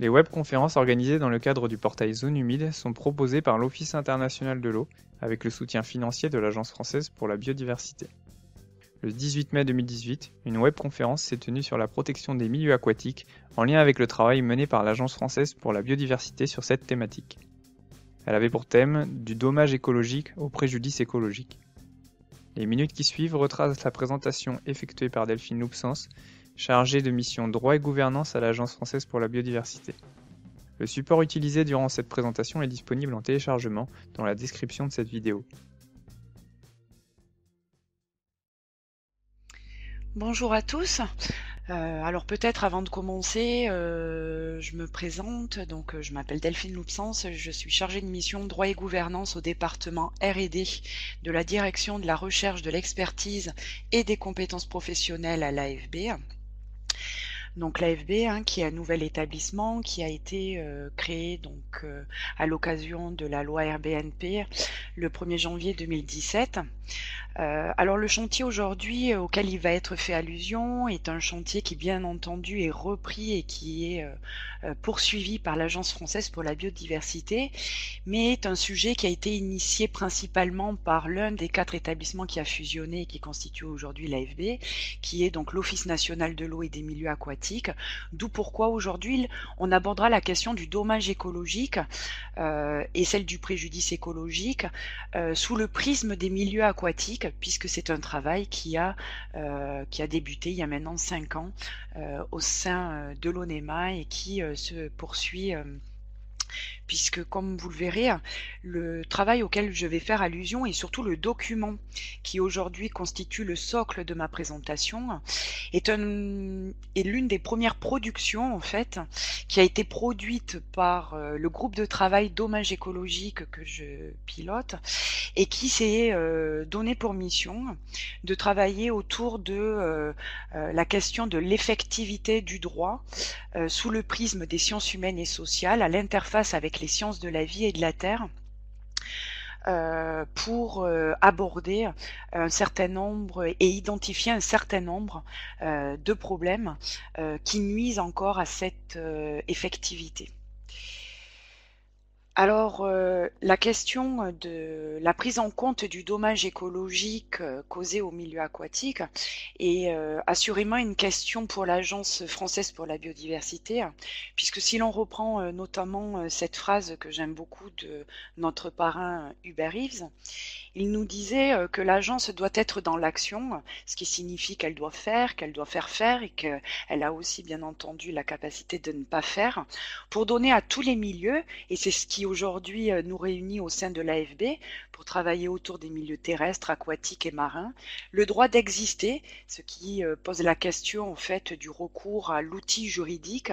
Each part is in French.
Les webconférences organisées dans le cadre du portail Zone Humide sont proposées par l'Office international de l'eau avec le soutien financier de l'Agence française pour la biodiversité. Le 18 mai 2018, une webconférence s'est tenue sur la protection des milieux aquatiques en lien avec le travail mené par l'Agence française pour la biodiversité sur cette thématique. Elle avait pour thème « Du dommage écologique au préjudice écologique ». Les minutes qui suivent retracent la présentation effectuée par Delphine Loupsens, chargée de mission droit et gouvernance à l'Agence française pour la biodiversité. Le support utilisé durant cette présentation est disponible en téléchargement dans la description de cette vidéo. Bonjour à tous. Alors peut-être avant de commencer, je me présente. Donc je m'appelle Delphine Loupsens, je suis chargée de mission droit et gouvernance au département R&D de la direction de la recherche, de l'expertise et des compétences professionnelles à l'AFB. Donc l'AFB, qui est un nouvel établissement qui a été créé donc à l'occasion de la loi RBNP le 1er janvier 2017. Alors le chantier aujourd'hui auquel il va être fait allusion est un chantier qui bien entendu est repris et qui est poursuivi par l'Agence française pour la biodiversité, mais est un sujet qui a été initié principalement par l'un des 4 établissements qui a fusionné et qui constitue aujourd'hui l'AFB, qui est donc l'Office national de l'eau et des milieux aquatiques, d'où pourquoi aujourd'hui on abordera la question du dommage écologique et celle du préjudice écologique sous le prisme des milieux aquatiques, puisque c'est un travail qui a débuté il y a maintenant 5 ans au sein de l'ONEMA et qui se poursuit puisque comme vous le verrez, le travail auquel je vais faire allusion et surtout le document qui aujourd'hui constitue le socle de ma présentation est l'une des premières productions en fait qui a été produite par le groupe de travail Dommage écologique que je pilote et qui s'est donné pour mission de travailler autour de la question de l'effectivité du droit sous le prisme des sciences humaines et sociales à l'interface avec les sciences de la vie et de la terre pour aborder un certain nombre et identifier un certain nombre de problèmes qui nuisent encore à cette effectivité. Alors, la question de la prise en compte du dommage écologique causé au milieu aquatique est assurément une question pour l'Agence française pour la biodiversité, puisque si l'on reprend notamment cette phrase que j'aime beaucoup de notre parrain Hubert Reeves, il nous disait que l'agence doit être dans l'action, ce qui signifie qu'elle doit faire faire et qu'elle a aussi bien entendu la capacité de ne pas faire, pour donner à tous les milieux, et c'est ce qui aujourd'hui nous réunit au sein de l'AFB, pour travailler autour des milieux terrestres, aquatiques et marins, le droit d'exister, ce qui pose la question en fait du recours à l'outil juridique,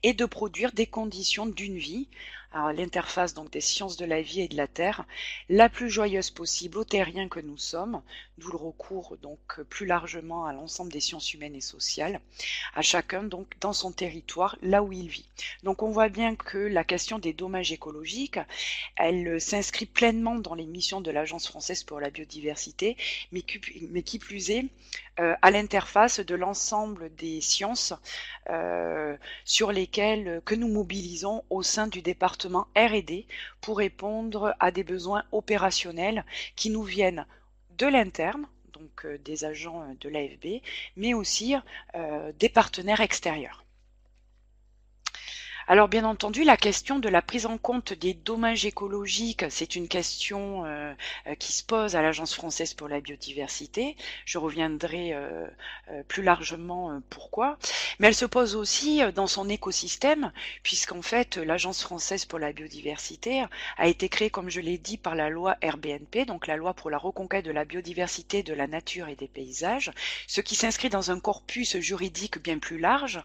et de produire des conditions d'une vie, à l'interface donc des sciences de la vie et de la terre, la plus joyeuse possible aux terriens que nous sommes, d'où le recours donc plus largement à l'ensemble des sciences humaines et sociales, à chacun donc dans son territoire, là où il vit. Donc on voit bien que la question des dommages écologiques, elle s'inscrit pleinement dans les missions de l'Agence française pour la biodiversité, mais qui plus est, à l'interface de l'ensemble des sciences sur lesquelles que nous mobilisons au sein du département R&D pour répondre à des besoins opérationnels qui nous viennent de l'interne, donc des agents de l'AFB, mais aussi des partenaires extérieurs. Alors bien entendu, la question de la prise en compte des dommages écologiques, c'est une question qui se pose à l'Agence française pour la biodiversité. Je reviendrai plus largement pourquoi. Mais elle se pose aussi dans son écosystème, puisqu'en fait l'Agence française pour la biodiversité a été créée, comme je l'ai dit, par la loi RBNP, donc la loi pour la reconquête de la biodiversité, de la nature et des paysages, ce qui s'inscrit dans un corpus juridique bien plus large,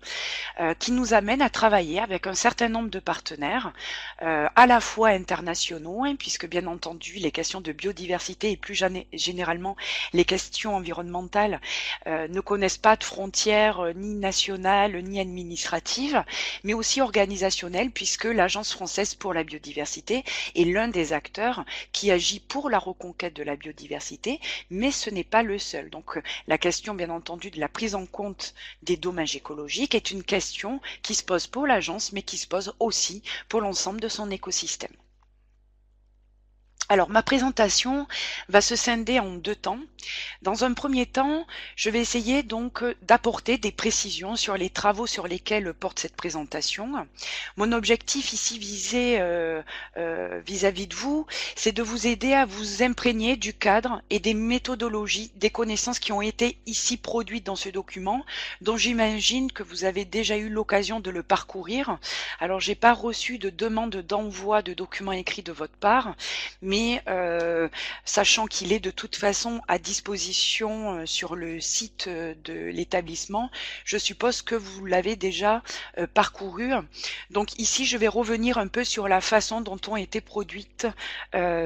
qui nous amène à travailler avec un certain nombre de partenaires, à la fois internationaux, puisque bien entendu les questions de biodiversité et plus généralement les questions environnementales ne connaissent pas de frontières ni nationales ni administratives, mais aussi organisationnelles, puisque l'Agence française pour la biodiversité est l'un des acteurs qui agit pour la reconquête de la biodiversité, mais ce n'est pas le seul. Donc la question bien entendu de la prise en compte des dommages écologiques est une question qui se pose pour l'agence, mais mais qui se pose aussi pour l'ensemble de son écosystème. Alors, ma présentation va se scinder en 2 temps. Dans un premier temps, je vais essayer donc d'apporter des précisions sur les travaux sur lesquels porte cette présentation. Mon objectif ici vis-à-vis de vous, c'est de vous aider à vous imprégner du cadre et des méthodologies, des connaissances qui ont été ici produites dans ce document, dont j'imagine que vous avez déjà eu l'occasion de le parcourir. Alors, j'ai pas reçu de demande d'envoi de documents écrits de votre part, mais sachant qu'il est de toute façon à disposition sur le site de l'établissement, je suppose que vous l'avez déjà parcouru. Donc ici, je vais revenir un peu sur la façon dont ont été produites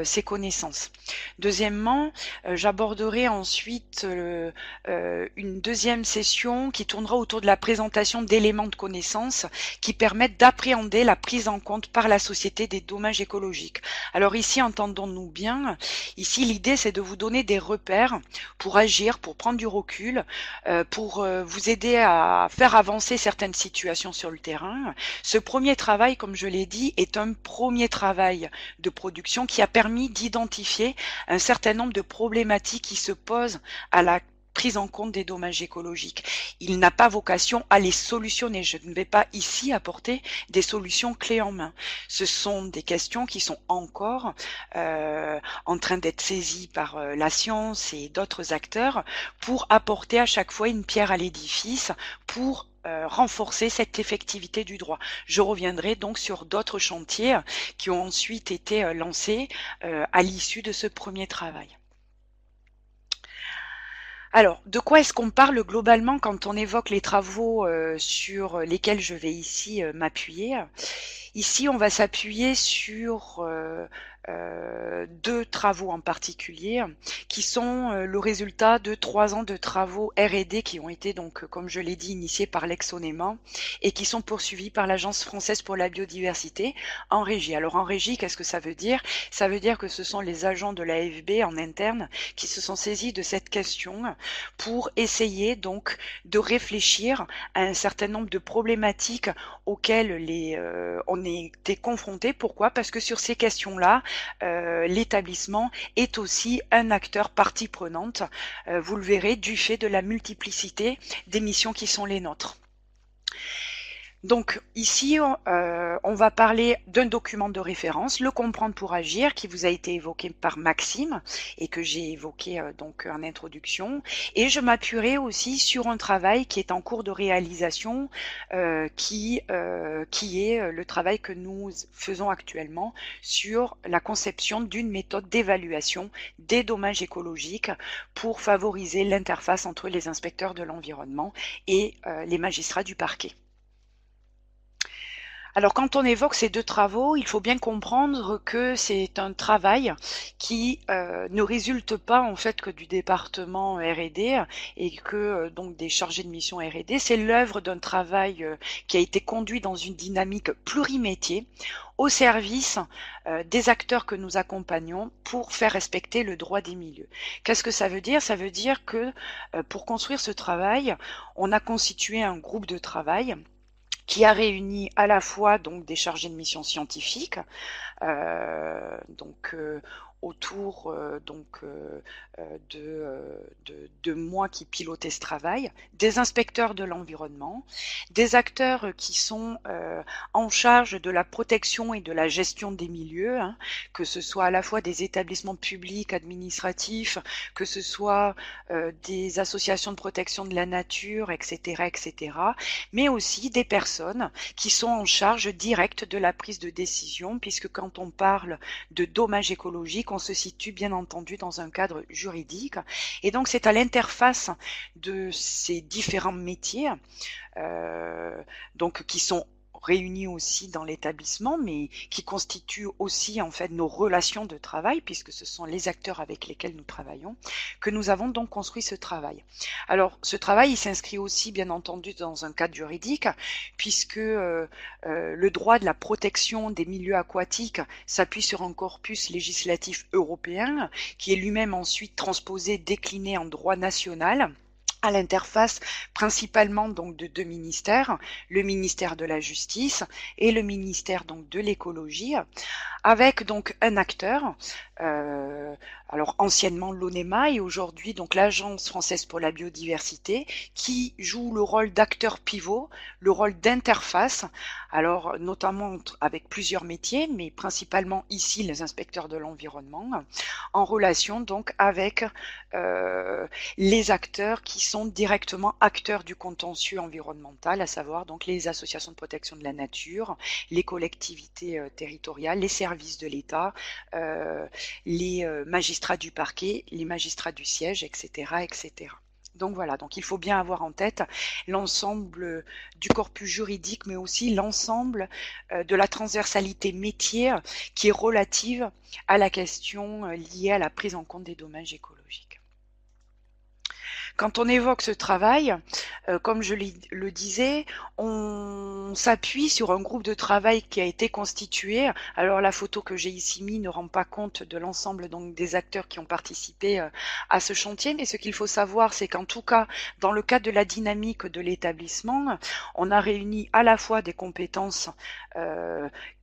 ces connaissances. Deuxièmement, j'aborderai ensuite une deuxième session qui tournera autour de la présentation d'éléments de connaissances qui permettent d'appréhender la prise en compte par la société des dommages écologiques. Alors ici, entendons-nous bien, ici l'idée c'est de vous donner des repères pour agir, pour prendre du recul, pour vous aider à faire avancer certaines situations sur le terrain. Ce premier travail, comme je l'ai dit, est un premier travail de production qui a permis d'identifier un certain nombre de problématiques qui se posent à la prise en compte des dommages écologiques. Il n'a pas vocation à les solutionner. Je ne vais pas ici apporter des solutions clés en main. Ce sont des questions qui sont encore en train d'être saisies par la science et d'autres acteurs pour apporter à chaque fois une pierre à l'édifice pour renforcer cette effectivité du droit. Je reviendrai donc sur d'autres chantiers qui ont ensuite été lancés à l'issue de ce premier travail. Alors, de quoi est-ce qu'on parle globalement quand on évoque les travaux sur lesquels je vais ici m'appuyer? Ici, on va s'appuyer sur 2 travaux en particulier qui sont le résultat de 3 ans de travaux R&D qui ont été donc, comme je l'ai dit, initiés par l'Aix-Onnement et qui sont poursuivis par l'Agence française pour la biodiversité en régie. Alors en régie, qu'est-ce que ça veut dire? Ça veut dire que ce sont les agents de l'AFB en interne qui se sont saisis de cette question pour essayer donc de réfléchir à un certain nombre de problématiques auxquelles on été confrontés. Pourquoi? Parce que sur ces questions-là, l'établissement est aussi un acteur partie prenante, vous le verrez, du fait de la multiplicité des missions qui sont les nôtres. Donc ici, on va parler d'un document de référence, le comprendre pour agir, qui vous a été évoqué par Maxime et que j'ai évoqué donc en introduction. Et je m'appuierai aussi sur un travail qui est en cours de réalisation, qui est le travail que nous faisons actuellement sur la conception d'une méthode d'évaluation des dommages écologiques pour favoriser l'interface entre les inspecteurs de l'environnement et les magistrats du parquet. Alors quand on évoque ces 2 travaux, il faut bien comprendre que c'est un travail qui ne résulte pas en fait que du département R&D et que donc des chargés de mission R&D. C'est l'œuvre d'un travail qui a été conduit dans une dynamique plurimétier au service des acteurs que nous accompagnons pour faire respecter le droit des milieux. Qu'est-ce que ça veut dire? Ça veut dire que pour construire ce travail, on a constitué un groupe de travail qui a réuni à la fois donc des chargés de mission scientifiques, autour de moi qui pilotais ce travail, des inspecteurs de l'environnement, des acteurs qui sont en charge de la protection et de la gestion des milieux, hein, que ce soit à la fois des établissements publics, administratifs, que ce soit des associations de protection de la nature, etc., mais aussi des personnes qui sont en charge directe de la prise de décision, puisque quand on parle de dommages écologiques, on se situe bien entendu dans un cadre juridique. Et donc c'est à l'interface de ces différents métiers donc qui sont réunis aussi dans l'établissement, mais qui constituent aussi en fait nos relations de travail, puisque ce sont les acteurs avec lesquels nous travaillons, que nous avons donc construit ce travail. Alors ce travail, il s'inscrit aussi bien entendu dans un cadre juridique, puisque le droit de la protection des milieux aquatiques s'appuie sur un corpus législatif européen, qui est lui-même ensuite transposé, décliné en droit national, à l'interface principalement donc de deux ministères, le ministère de la Justice et le ministère donc de l'Écologie, avec donc un acteur, alors anciennement l'ONEMA et aujourd'hui donc l'Agence française pour la biodiversité, qui joue le rôle d'acteur pivot, le rôle d'interface, alors notamment avec plusieurs métiers, mais principalement ici les inspecteurs de l'environnement, en relation donc avec les acteurs qui sont directement acteurs du contentieux environnemental, à savoir donc les associations de protection de la nature, les collectivités territoriales, les services de l'État, les magistrats du parquet, les magistrats du siège, etc., etc. Donc voilà, donc il faut bien avoir en tête l'ensemble du corpus juridique, mais aussi l'ensemble de la transversalité métier qui est relative à la question liée à la prise en compte des dommages écologiques. Quand on évoque ce travail, comme je le disais, on s'appuie sur un groupe de travail qui a été constitué. Alors la photo que j'ai ici mise ne rend pas compte de l'ensemble donc des acteurs qui ont participé à ce chantier, mais ce qu'il faut savoir, c'est qu'en tout cas, dans le cadre de la dynamique de l'établissement, on a réuni à la fois des compétences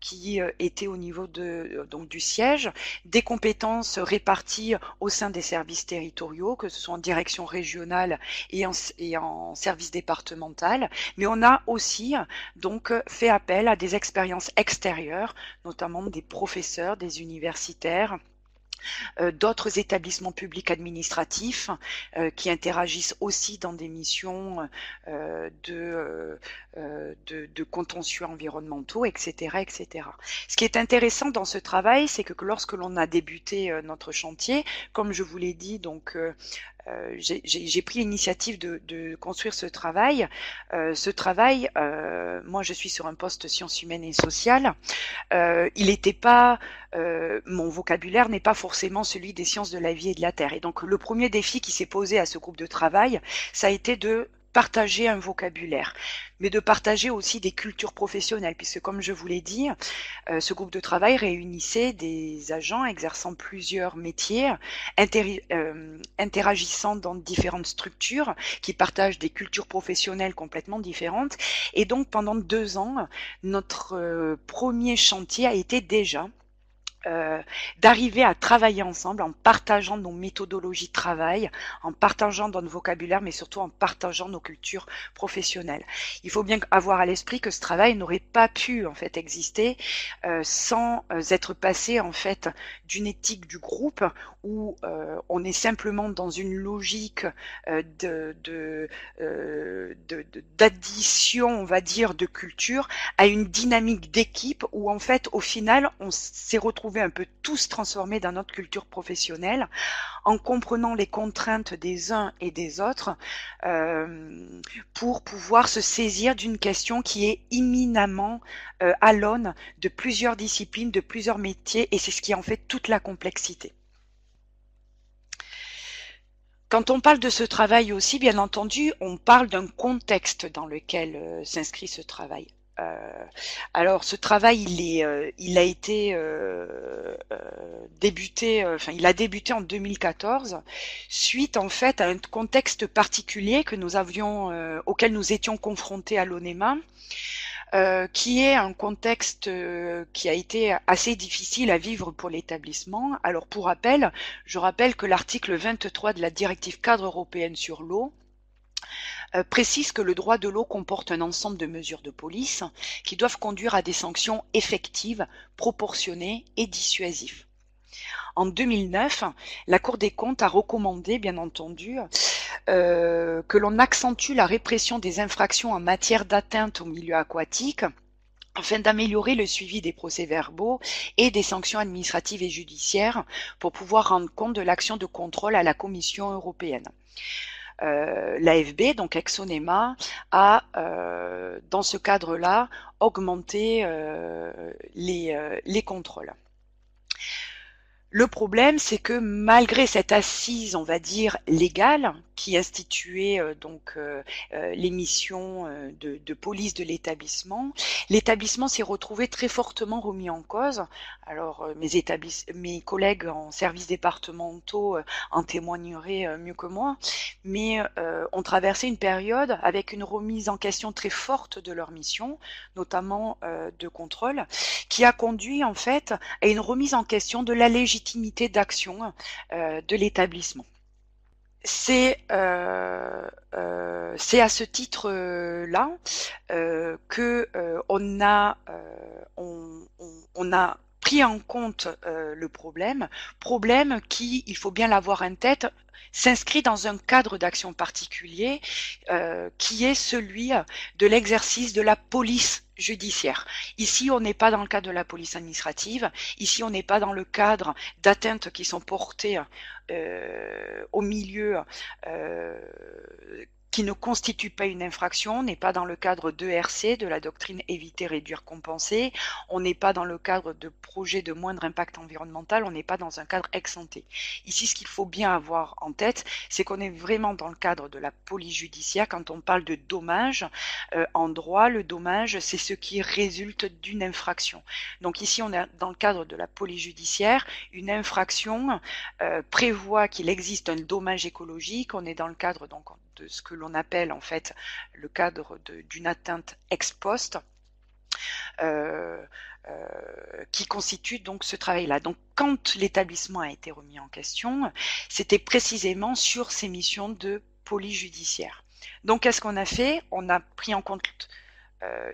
qui étaient au niveau donc du siège, des compétences réparties au sein des services territoriaux, que ce soit en direction régionale et en service départemental, mais on a aussi donc fait appel à des expériences extérieures, notamment des professeurs, des universitaires, d'autres établissements publics administratifs qui interagissent aussi dans des missions de contentieux environnementaux, etc., etc. Ce qui est intéressant dans ce travail, c'est que lorsque l'on a débuté notre chantier, comme je vous l'ai dit, donc j'ai pris l'initiative de construire ce travail. Moi je suis sur un poste sciences humaines et sociales. Il n'était pas, mon vocabulaire n'est pas forcément celui des sciences de la vie et de la terre. Et donc le premier défi qui s'est posé à ce groupe de travail, ça a été de partager un vocabulaire, mais de partager aussi des cultures professionnelles, puisque comme je vous l'ai dit, ce groupe de travail réunissait des agents exerçant plusieurs métiers, interagissant dans différentes structures, qui partagent des cultures professionnelles complètement différentes. Et donc pendant 2 ans, notre premier chantier a été déjà d'arriver à travailler ensemble en partageant nos méthodologies de travail, en partageant notre vocabulaire, mais surtout en partageant nos cultures professionnelles. Il faut bien avoir à l'esprit que ce travail n'aurait pas pu en fait exister sans être passé en fait d'une éthique du groupe où on est simplement dans une logique d'addition, on va dire, de culture, à une dynamique d'équipe où en fait au final on s'est retrouvé un peu tous transformés dans notre culture professionnelle en comprenant les contraintes des uns et des autres pour pouvoir se saisir d'une question qui est imminemment à l'aune de plusieurs disciplines, de plusieurs métiers, et c'est ce qui en fait toute la complexité. Quand on parle de ce travail aussi, bien entendu, on parle d'un contexte dans lequel s'inscrit ce travail. Alors ce travail il a été débuté, il a débuté en 2014 suite en fait à un contexte particulier que nous avions auquel nous étions confrontés à l'ONEMA, qui est un contexte qui a été assez difficile à vivre pour l'établissement. Alors pour rappel, je rappelle que l'article 23 de la directive cadre européenne sur l'eau précise que le droit de l'eau comporte un ensemble de mesures de police qui doivent conduire à des sanctions effectives, proportionnées et dissuasives. En 2009, la Cour des comptes a recommandé, bien entendu, que l'on accentue la répression des infractions en matière d'atteinte au milieu aquatique afin d'améliorer le suivi des procès-verbaux et des sanctions administratives et judiciaires pour pouvoir rendre compte de l'action de contrôle à la Commission européenne. L'AFB, donc ex-ONEMA, a dans ce cadre-là augmenté les contrôles. Le problème, c'est que malgré cette assise, on va dire, légale, qui instituait les missions de police de l'établissement. L'établissement s'est retrouvé très fortement remis en cause. Alors mes collègues en services départementaux en témoigneraient mieux que moi, mais ont traversé une période avec une remise en question très forte de leur mission, notamment de contrôle, qui a conduit en fait à une remise en question de la légitimité d'action de l'établissement. C'est à ce titre-là que on a pris en compte le problème qui, il faut bien l'avoir en tête, s'inscrit dans un cadre d'action particulier qui est celui de l'exercice de la police judiciaire. Ici, on n'est pas dans le cadre de la police administrative. Ici, on n'est pas dans le cadre d'atteintes qui sont portées au milieu qui ne constitue pas une infraction, n'est pas dans le cadre d'ERC, de la doctrine éviter, réduire, compenser, on n'est pas dans le cadre de projets de moindre impact environnemental, on n'est pas dans un cadre ex ante. Ici, ce qu'il faut bien avoir en tête, c'est qu'on est vraiment dans le cadre de la police judiciaire. Quand on parle de dommage, en droit, le dommage, c'est ce qui résulte d'une infraction. Donc ici, on est dans le cadre de la police judiciaire, une infraction prévoit qu'il existe un dommage écologique, on est dans le cadre donc de ce que l'on appelle en fait le cadre d'une atteinte ex post qui constitue donc ce travail-là. Donc quand l'établissement a été remis en question, c'était précisément sur ces missions de police judiciaire. Donc qu'est-ce qu'on a fait? On a pris en compte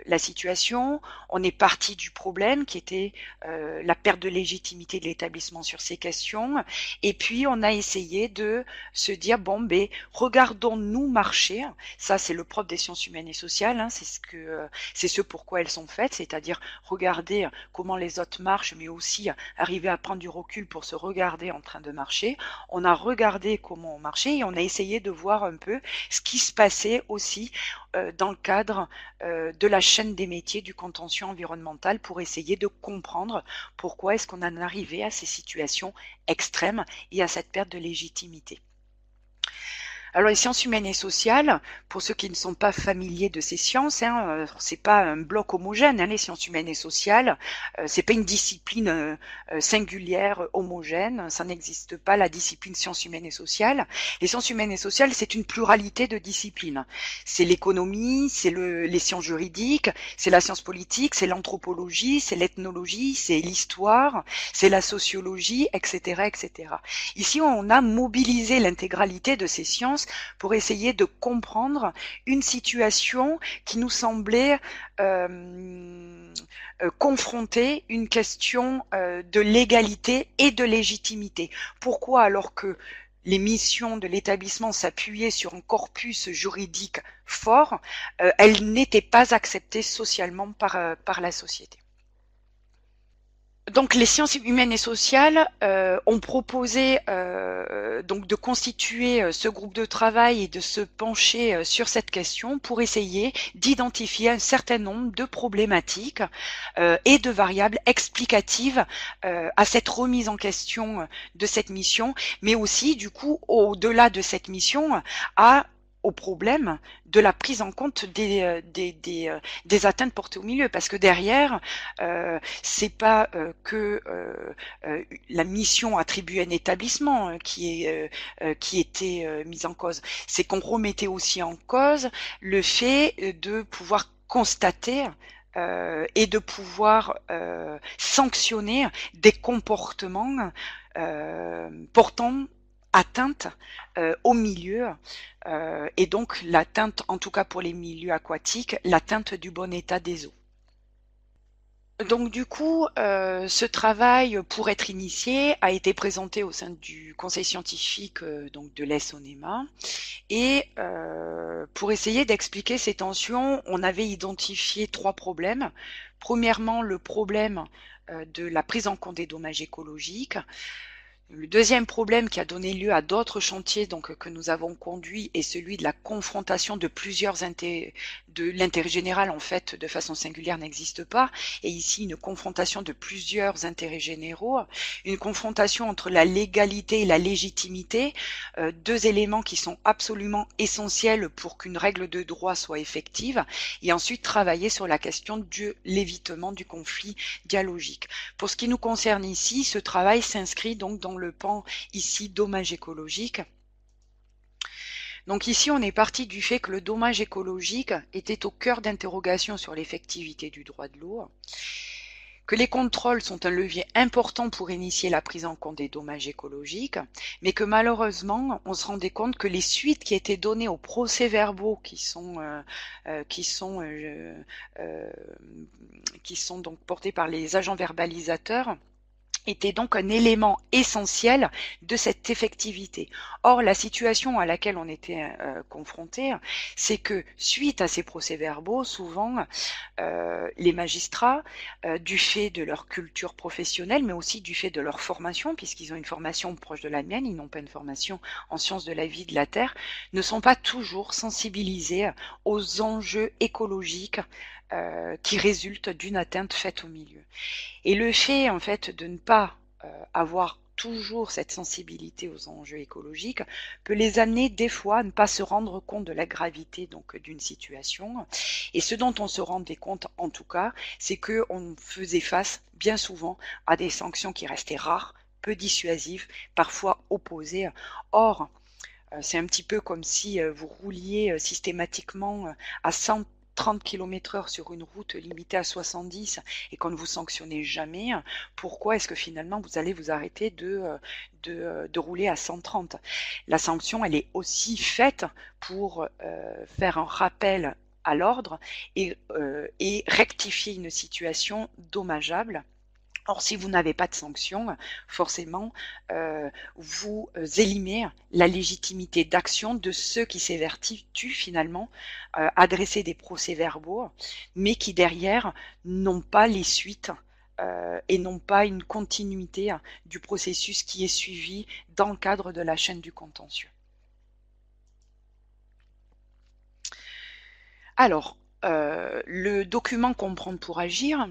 la situation, on est parti du problème qui était la perte de légitimité de l'établissement sur ces questions, et puis on a essayé de se dire bon ben regardons-nous marcher. Ça c'est le propre des sciences humaines et sociales, hein, c'est ce pourquoi elles sont faites, c'est-à-dire regarder comment les autres marchent, mais aussi arriver à prendre du recul pour se regarder en train de marcher. On a regardé comment on marchait et on a essayé de voir un peu ce qui se passait aussi dans le cadre de la chaîne des métiers du contentieux environnemental pour essayer de comprendre pourquoi est-ce qu'on en arrivait à ces situations extrêmes et à cette perte de légitimité. Alors les sciences humaines et sociales, pour ceux qui ne sont pas familiers de ces sciences, c'est pas un bloc homogène, les sciences humaines et sociales, c'est pas une discipline singulière homogène, ça n'existe pas la discipline sciences humaines et sociales. Les sciences humaines et sociales, c'est une pluralité de disciplines. C'est l'économie, c'est les sciences juridiques, c'est la science politique, c'est l'anthropologie, c'est l'ethnologie, c'est l'histoire, c'est la sociologie, etc., etc. Ici, on a mobilisé l'intégralité de ces sciences pour essayer de comprendre une situation qui nous semblait confronter une question de légalité et de légitimité. Pourquoi, alors que les missions de l'établissement s'appuyaient sur un corpus juridique fort, elles n'étaient pas acceptées socialement par la société? Donc les sciences humaines et sociales ont proposé donc de constituer ce groupe de travail et de se pencher sur cette question pour essayer d'identifier un certain nombre de problématiques et de variables explicatives à cette remise en question de cette mission, mais aussi du coup au-delà de cette mission au problème de la prise en compte des atteintes portées au milieu, parce que derrière c'est pas que la mission attribuée à un établissement qui était mise en cause, c'est qu'on remettait aussi en cause le fait de pouvoir constater et de pouvoir sanctionner des comportements portant atteinte au milieu et donc l'atteinte, en tout cas pour les milieux aquatiques, l'atteinte du bon état des eaux. Donc du coup, ce travail, pour être initié, a été présenté au sein du conseil scientifique donc de l'ESS-ONEMA, et pour essayer d'expliquer ces tensions, on avait identifié 3 problèmes. Premièrement, le problème de la prise en compte des dommages écologiques. Le deuxième problème qui a donné lieu à d'autres chantiers donc que nous avons conduits est celui de la confrontation de plusieurs l'intérêt général, en fait, de façon singulière n'existe pas. Et ici, une confrontation de plusieurs intérêts généraux, une confrontation entre la légalité et la légitimité, deux éléments qui sont absolument essentiels pour qu'une règle de droit soit effective, et ensuite travailler sur la question de l'évitement du conflit dialogique. Pour ce qui nous concerne ici, ce travail s'inscrit donc dans le pan ici dommage écologique. Donc ici, on est parti du fait que le dommage écologique était au cœur d'interrogations sur l'effectivité du droit de l'eau, que les contrôles sont un levier important pour initier la prise en compte des dommages écologiques, mais que malheureusement, on se rendait compte que les suites qui étaient données aux procès-verbaux qui sont donc portés par les agents verbalisateurs était donc un élément essentiel de cette effectivité. Or, la situation à laquelle on était confronté, c'est que suite à ces procès-verbaux, souvent, les magistrats, du fait de leur culture professionnelle, mais aussi du fait de leur formation, puisqu'ils ont une formation proche de la mienne, ils n'ont pas une formation en sciences de la vie de la Terre, ne sont pas toujours sensibilisés aux enjeux écologiques qui résultent d'une atteinte faite au milieu. Et le fait, en fait, de ne pas avoir toujours cette sensibilité aux enjeux écologiques peut les amener des fois à ne pas se rendre compte de la gravité donc d'une situation. Et ce dont on se rendait compte, en tout cas, c'est que on faisait face bien souvent à des sanctions qui restaient rares, peu dissuasives, parfois opposées. Or, c'est un petit peu comme si vous rouliez systématiquement à 130 km/h sur une route limitée à 70 et qu'on ne vous sanctionnez jamais. Pourquoi est-ce que finalement vous allez vous arrêter de rouler à 130? La sanction, elle est aussi faite pour faire un rappel à l'ordre et rectifier une situation dommageable. Or, si vous n'avez pas de sanction, forcément, vous élimez la légitimité d'action de ceux qui s'évertuent finalement à dresser des procès-verbaux, mais qui derrière n'ont pas les suites et n'ont pas une continuité du processus qui est suivi dans le cadre de la chaîne du contentieux. Alors, le document Comprendre pour agir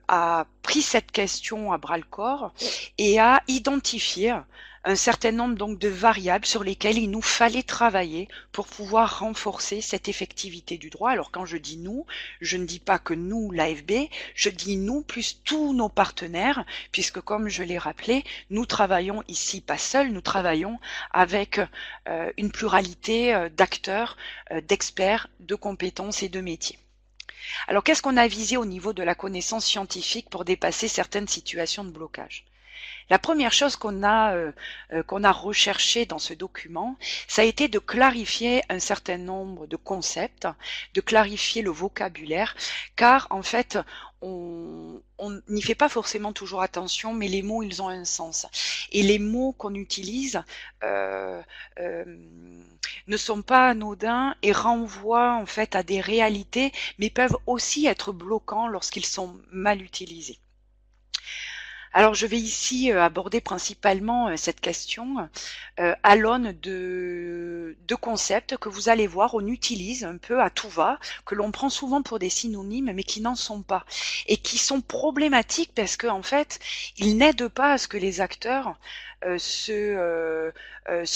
a pris cette question à bras-le-corps et a identifié un certain nombre donc de variables sur lesquelles il nous fallait travailler pour pouvoir renforcer cette effectivité du droit. Alors quand je dis nous, je ne dis pas que nous, l'AFB, je dis nous plus tous nos partenaires, puisque comme je l'ai rappelé, nous travaillons ici pas seuls, nous travaillons avec une pluralité d'acteurs, d'experts, de compétences et de métiers. Alors qu'est-ce qu'on a visé au niveau de la connaissance scientifique pour dépasser certaines situations de blocage ? La première chose qu'on a recherché dans ce document, ça a été de clarifier un certain nombre de concepts, de clarifier le vocabulaire, car en fait, on n'y fait pas forcément toujours attention, mais les mots, ils ont un sens. Et les mots qu'on utilise ne sont pas anodins et renvoient en fait à des réalités, mais peuvent aussi être bloquants lorsqu'ils sont mal utilisés. Alors je vais ici aborder principalement cette question à l'aune de concepts que vous allez voir, on utilise un peu à tout va, que l'on prend souvent pour des synonymes mais qui n'en sont pas et qui sont problématiques parce que en fait ils n'aident pas à ce que les acteurs se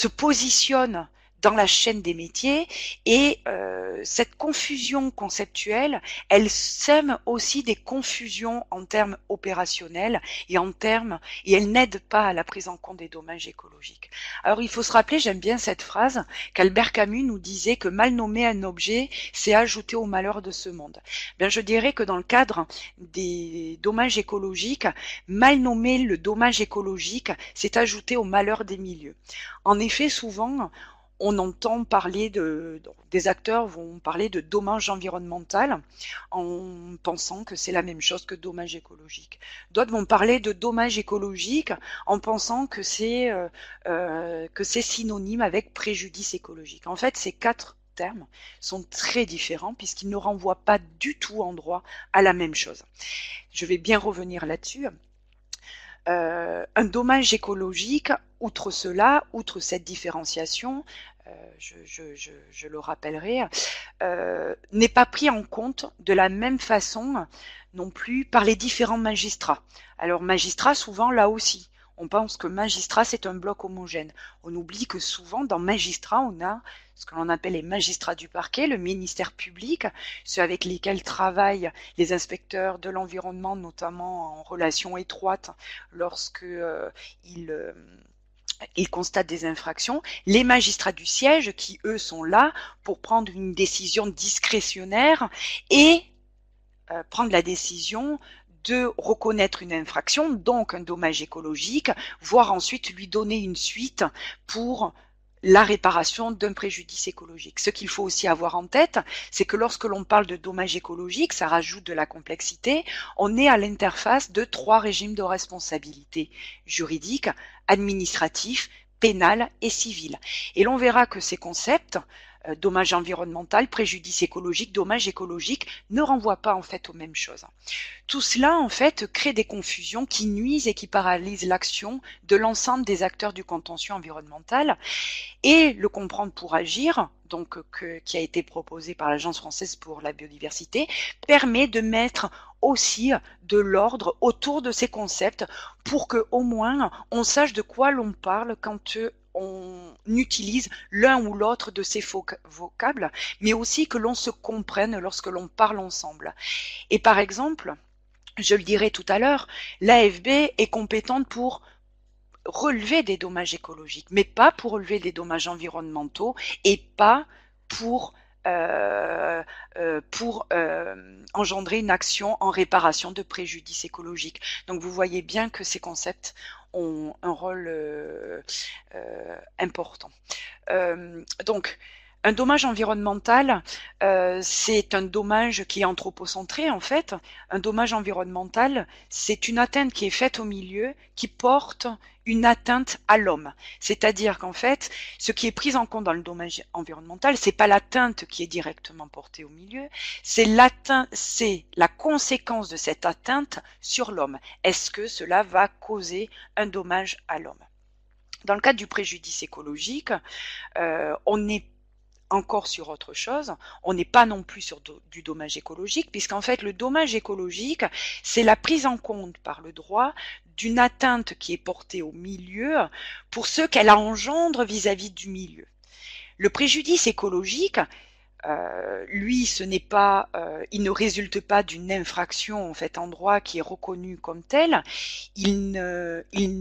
positionnent dans la chaîne des métiers et cette confusion conceptuelle, elle sème aussi des confusions en termes opérationnels et elle n'aide pas à la prise en compte des dommages écologiques. Alors il faut se rappeler, j'aime bien cette phrase, qu'Albert Camus nous disait que mal nommer un objet, c'est ajouter au malheur de ce monde. Bien, je dirais que dans le cadre des dommages écologiques, mal nommer le dommage écologique, c'est ajouter au malheur des milieux. En effet, souvent, on entend parler des acteurs vont parler de dommage environnemental en pensant que c'est la même chose que dommage écologique. D'autres vont parler de dommage écologique en pensant que c'est synonyme avec préjudice écologique. En fait, ces quatre termes sont très différents puisqu'ils ne renvoient pas du tout en droit à la même chose. Je vais bien revenir là-dessus. Un dommage écologique, outre cela, outre cette différenciation, je le rappellerai, n'est pas pris en compte de la même façon non plus par les différents magistrats. Alors magistrat, souvent là aussi, on pense que magistrat c'est un bloc homogène. On oublie que souvent dans magistrat on a ce que l'on appelle les magistrats du parquet, le ministère public, ceux avec lesquels travaillent les inspecteurs de l'environnement, notamment en relation étroite lorsque ils constatent des infractions, les magistrats du siège qui, eux, sont là pour prendre une décision discrétionnaire et prendre la décision de reconnaître une infraction, donc un dommage écologique, voire ensuite lui donner une suite pour la réparation d'un préjudice écologique. Ce qu'il faut aussi avoir en tête, c'est que lorsque l'on parle de dommages écologiques, ça rajoute de la complexité, on est à l'interface de 3 régimes de responsabilité juridique, administratif, pénal et civil. Et l'on verra que ces concepts, dommage environnemental, préjudice écologique, dommage écologique, ne renvoient pas en fait aux mêmes choses. Tout cela en fait crée des confusions qui nuisent et qui paralysent l'action de l'ensemble des acteurs du contentieux environnemental. Et le comprendre pour agir, donc qui a été proposé par l'Agence française pour la biodiversité, permet de mettre aussi de l'ordre autour de ces concepts pour que au moins on sache de quoi l'on parle quand on utilise l'un ou l'autre de ces vocables, mais aussi que l'on se comprenne lorsque l'on parle ensemble. Et par exemple, je le dirai tout à l'heure, l'AFB est compétente pour relever des dommages écologiques, mais pas pour relever des dommages environnementaux et pas pour engendrer une action en réparation de préjudice écologique. Donc vous voyez bien que ces concepts ont un rôle important. Donc, un dommage environnemental, c'est un dommage qui est anthropocentré en fait. Un dommage environnemental, c'est une atteinte qui est faite au milieu, qui porte une atteinte à l'homme. C'est-à-dire qu'en fait, ce qui est pris en compte dans le dommage environnemental, c'est pas l'atteinte qui est directement portée au milieu, c'est la conséquence de cette atteinte sur l'homme. Est-ce que cela va causer un dommage à l'homme? Dans le cadre du préjudice écologique, on est encore sur autre chose, on n'est pas non plus sur du dommage écologique, puisqu'en fait le dommage écologique, c'est la prise en compte par le droit d'une atteinte qui est portée au milieu pour ce qu'elle engendre vis-à-vis du milieu. Le préjudice écologique, lui, ce n'est pas, il ne résulte pas d'une infraction en fait en droit qui est reconnue comme telle. Il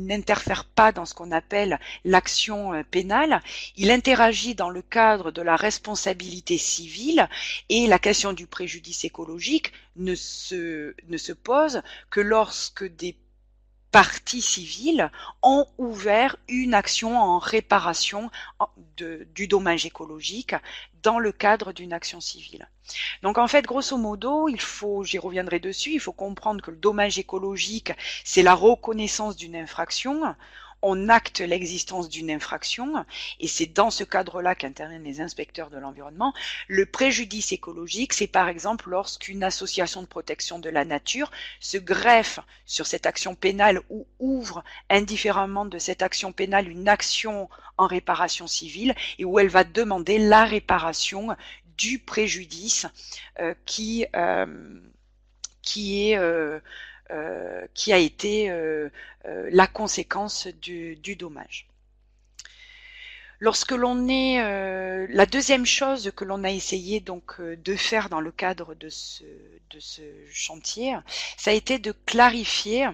n'interfère pas dans ce qu'on appelle l'action pénale. Il interagit dans le cadre de la responsabilité civile et la question du préjudice écologique ne se pose que lorsque des parties civiles ont ouvert une action en réparation du dommage écologique dans le cadre d'une action civile. Donc en fait, grosso modo, j'y reviendrai dessus, il faut comprendre que le dommage écologique, c'est la reconnaissance d'une infraction. On acte l'existence d'une infraction et c'est dans ce cadre-là qu'interviennent les inspecteurs de l'environnement. Le préjudice écologique, c'est par exemple lorsqu'une association de protection de la nature se greffe sur cette action pénale ou ouvre indifféremment de cette action pénale une action en réparation civile et où elle va demander la réparation du préjudice qui a été la conséquence du dommage. Lorsque l'on est, la deuxième chose que l'on a essayé donc de faire dans le cadre de ce chantier, ça a été de clarifier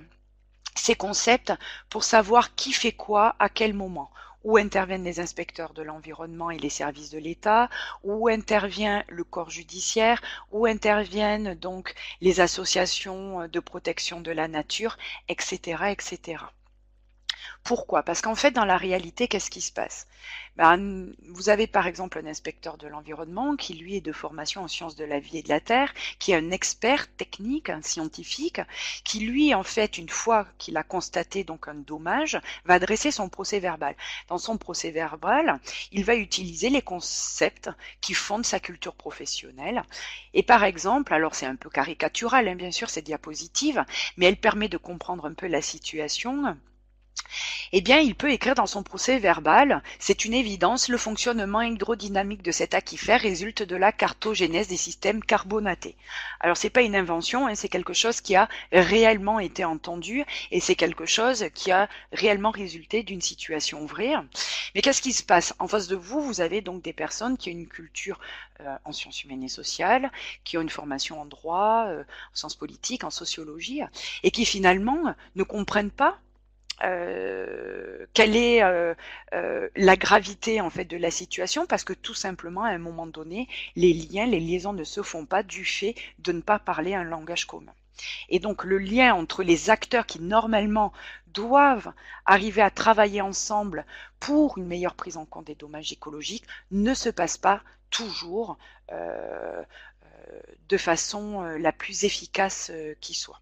ces concepts pour savoir qui fait quoi à quel moment. Où interviennent les inspecteurs de l'environnement et les services de l'État, où intervient le corps judiciaire, où interviennent donc les associations de protection de la nature, etc., etc. Pourquoi? Parce qu'en fait, dans la réalité, qu'est-ce qui se passe? Vous avez par exemple un inspecteur de l'environnement qui, lui, est de formation en sciences de la vie et de la terre, qui est un expert technique, un scientifique, qui, lui, en fait, une fois qu'il a constaté donc un dommage, va dresser son procès-verbal. Dans son procès-verbal, il va utiliser les concepts qui fondent sa culture professionnelle. Et par exemple, alors c'est un peu caricatural, hein, bien sûr, cette diapositive, mais elle permet de comprendre un peu la situation. eh bien, il peut écrire dans son procès verbal, c'est une évidence, le fonctionnement hydrodynamique de cet aquifère résulte de la cartogénèse des systèmes carbonatés. Alors, c'est pas une invention, hein, c'est quelque chose qui a réellement été entendu et c'est quelque chose qui a réellement résulté d'une situation vraie. Mais qu'est-ce qui se passe? En face de vous, vous avez donc des personnes qui ont une culture en sciences humaines et sociales, qui ont une formation en droit, en sciences politiques, en sociologie, et qui finalement ne comprennent pas quelle est la gravité en fait de la situation, parce que tout simplement à un moment donné les liaisons ne se font pas du fait de ne pas parler un langage commun. Et donc le lien entre les acteurs qui normalement doivent arriver à travailler ensemble pour une meilleure prise en compte des dommages écologiques ne se passe pas toujours de façon la plus efficace qui soit.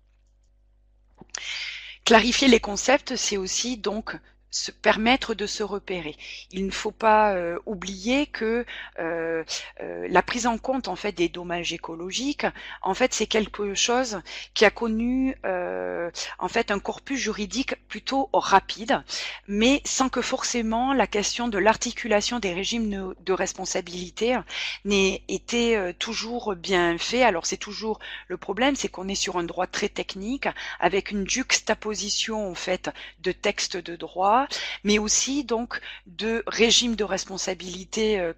Clarifier les concepts, c'est aussi donc se permettre de se repérer. Il ne faut pas oublier que la prise en compte en fait des dommages écologiques, en fait, c'est quelque chose qui a connu en fait un corpus juridique plutôt rapide, mais sans que forcément la question de l'articulation des régimes de responsabilité n'ait été toujours bien fait. Alors c'est toujours le problème, c'est qu'on est sur un droit très technique avec une juxtaposition en fait de textes de droit, mais aussi donc de régimes de responsabilité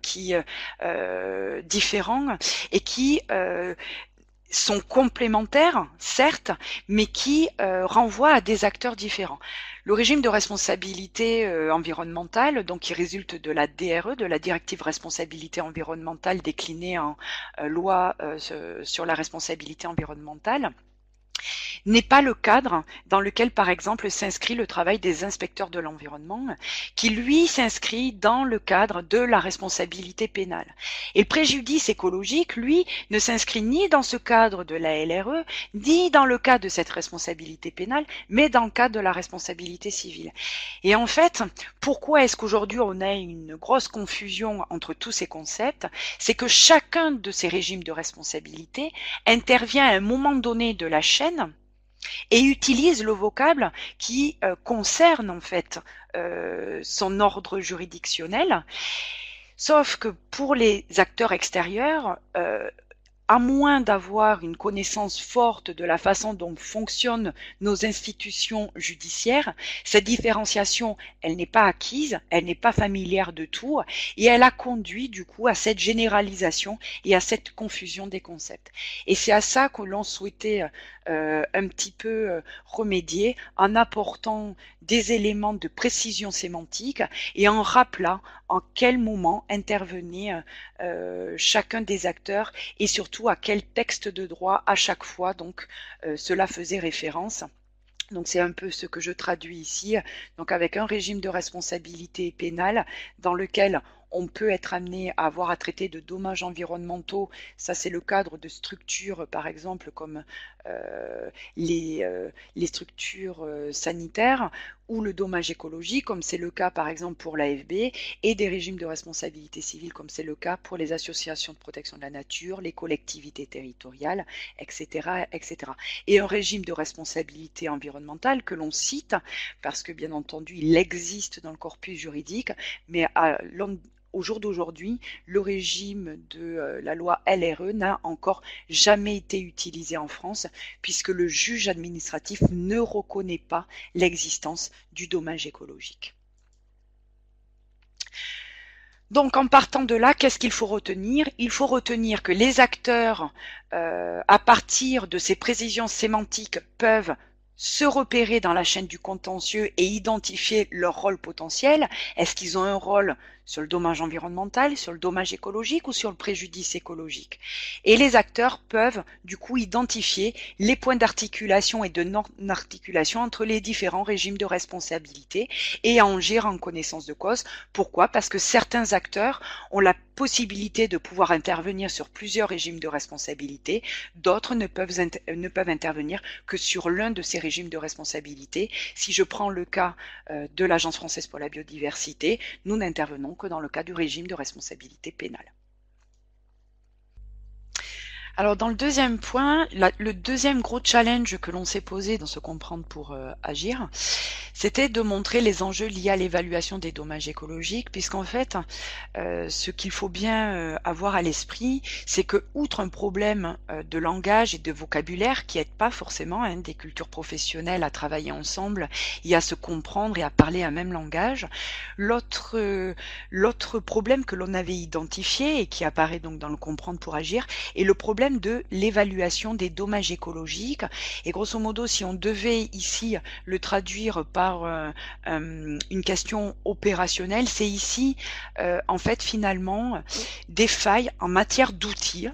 différents et qui sont complémentaires, certes, mais qui renvoient à des acteurs différents. Le régime de responsabilité environnementale, donc qui résulte de la DRE, de la directive responsabilité environnementale déclinée en loi sur la responsabilité environnementale, n'est pas le cadre dans lequel, par exemple, s'inscrit le travail des inspecteurs de l'environnement, qui, lui, s'inscrit dans le cadre de la responsabilité pénale. Et le préjudice écologique, lui, ne s'inscrit ni dans ce cadre de la LRE, ni dans le cadre de cette responsabilité pénale, mais dans le cadre de la responsabilité civile. Et en fait, pourquoi est-ce qu'aujourd'hui on a une grosse confusion entre tous ces concepts? C'est que chacun de ces régimes de responsabilité intervient à un moment donné de la chaîne et utilise le vocable qui concerne en fait son ordre juridictionnel, sauf que pour les acteurs extérieurs, à moins d'avoir une connaissance forte de la façon dont fonctionnent nos institutions judiciaires, cette différenciation, elle n'est pas acquise, elle n'est pas familière de tout, et elle a conduit du coup à cette généralisation et à cette confusion des concepts. Et c'est à ça que l'on souhaitait un petit peu remédier en apportant des éléments de précision sémantique et en rappelant en quel moment intervenait chacun des acteurs et surtout à quel texte de droit à chaque fois donc cela faisait référence. Donc c'est un peu ce que je traduis ici, donc avec un régime de responsabilité pénale dans lequel on peut être amené à avoir à traiter de dommages environnementaux. Ça, c'est le cadre de structures, par exemple, comme les structures sanitaires, ou le dommage écologique, comme c'est le cas, par exemple, pour l'AFB, et des régimes de responsabilité civile, comme c'est le cas pour les associations de protection de la nature, les collectivités territoriales, etc., etc. Et un régime de responsabilité environnementale que l'on cite, parce que, bien entendu, il existe dans le corpus juridique, mais au jour d'aujourd'hui, le régime de la loi LRE n'a encore jamais été utilisé en France, puisque le juge administratif ne reconnaît pas l'existence du dommage écologique. Donc, en partant de là, qu'est-ce qu'il faut retenir? Il faut retenir que les acteurs, à partir de ces précisions sémantiques, peuvent se repérer dans la chaîne du contentieux et identifier leur rôle potentiel. Est-ce qu'ils ont un rôle sur le dommage environnemental, sur le dommage écologique ou sur le préjudice écologique? Et les acteurs peuvent du coup identifier les points d'articulation et de non-articulation entre les différents régimes de responsabilité et agir en connaissance de cause. Pourquoi? Parce que certains acteurs ont la possibilité de pouvoir intervenir sur plusieurs régimes de responsabilité, d'autres ne peuvent intervenir que sur l'un de ces régimes de responsabilité. Si je prends le cas de l'Agence française pour la biodiversité, nous n'intervenons que dans le cas du régime de responsabilité pénale. Alors dans le deuxième point, le deuxième gros challenge que l'on s'est posé dans Se comprendre pour agir, c'était de montrer les enjeux liés à l'évaluation des dommages écologiques, puisqu'en fait, ce qu'il faut bien avoir à l'esprit, c'est que outre un problème de langage et de vocabulaire qui aide pas forcément des cultures professionnelles à travailler ensemble et à se comprendre et à parler un même langage, l'autre problème que l'on avait identifié et qui apparaît donc dans le comprendre pour agir est le problème de l'évaluation des dommages écologiques. Et grosso modo, si on devait ici le traduire par une question opérationnelle, c'est ici en fait finalement des failles en matière d'outils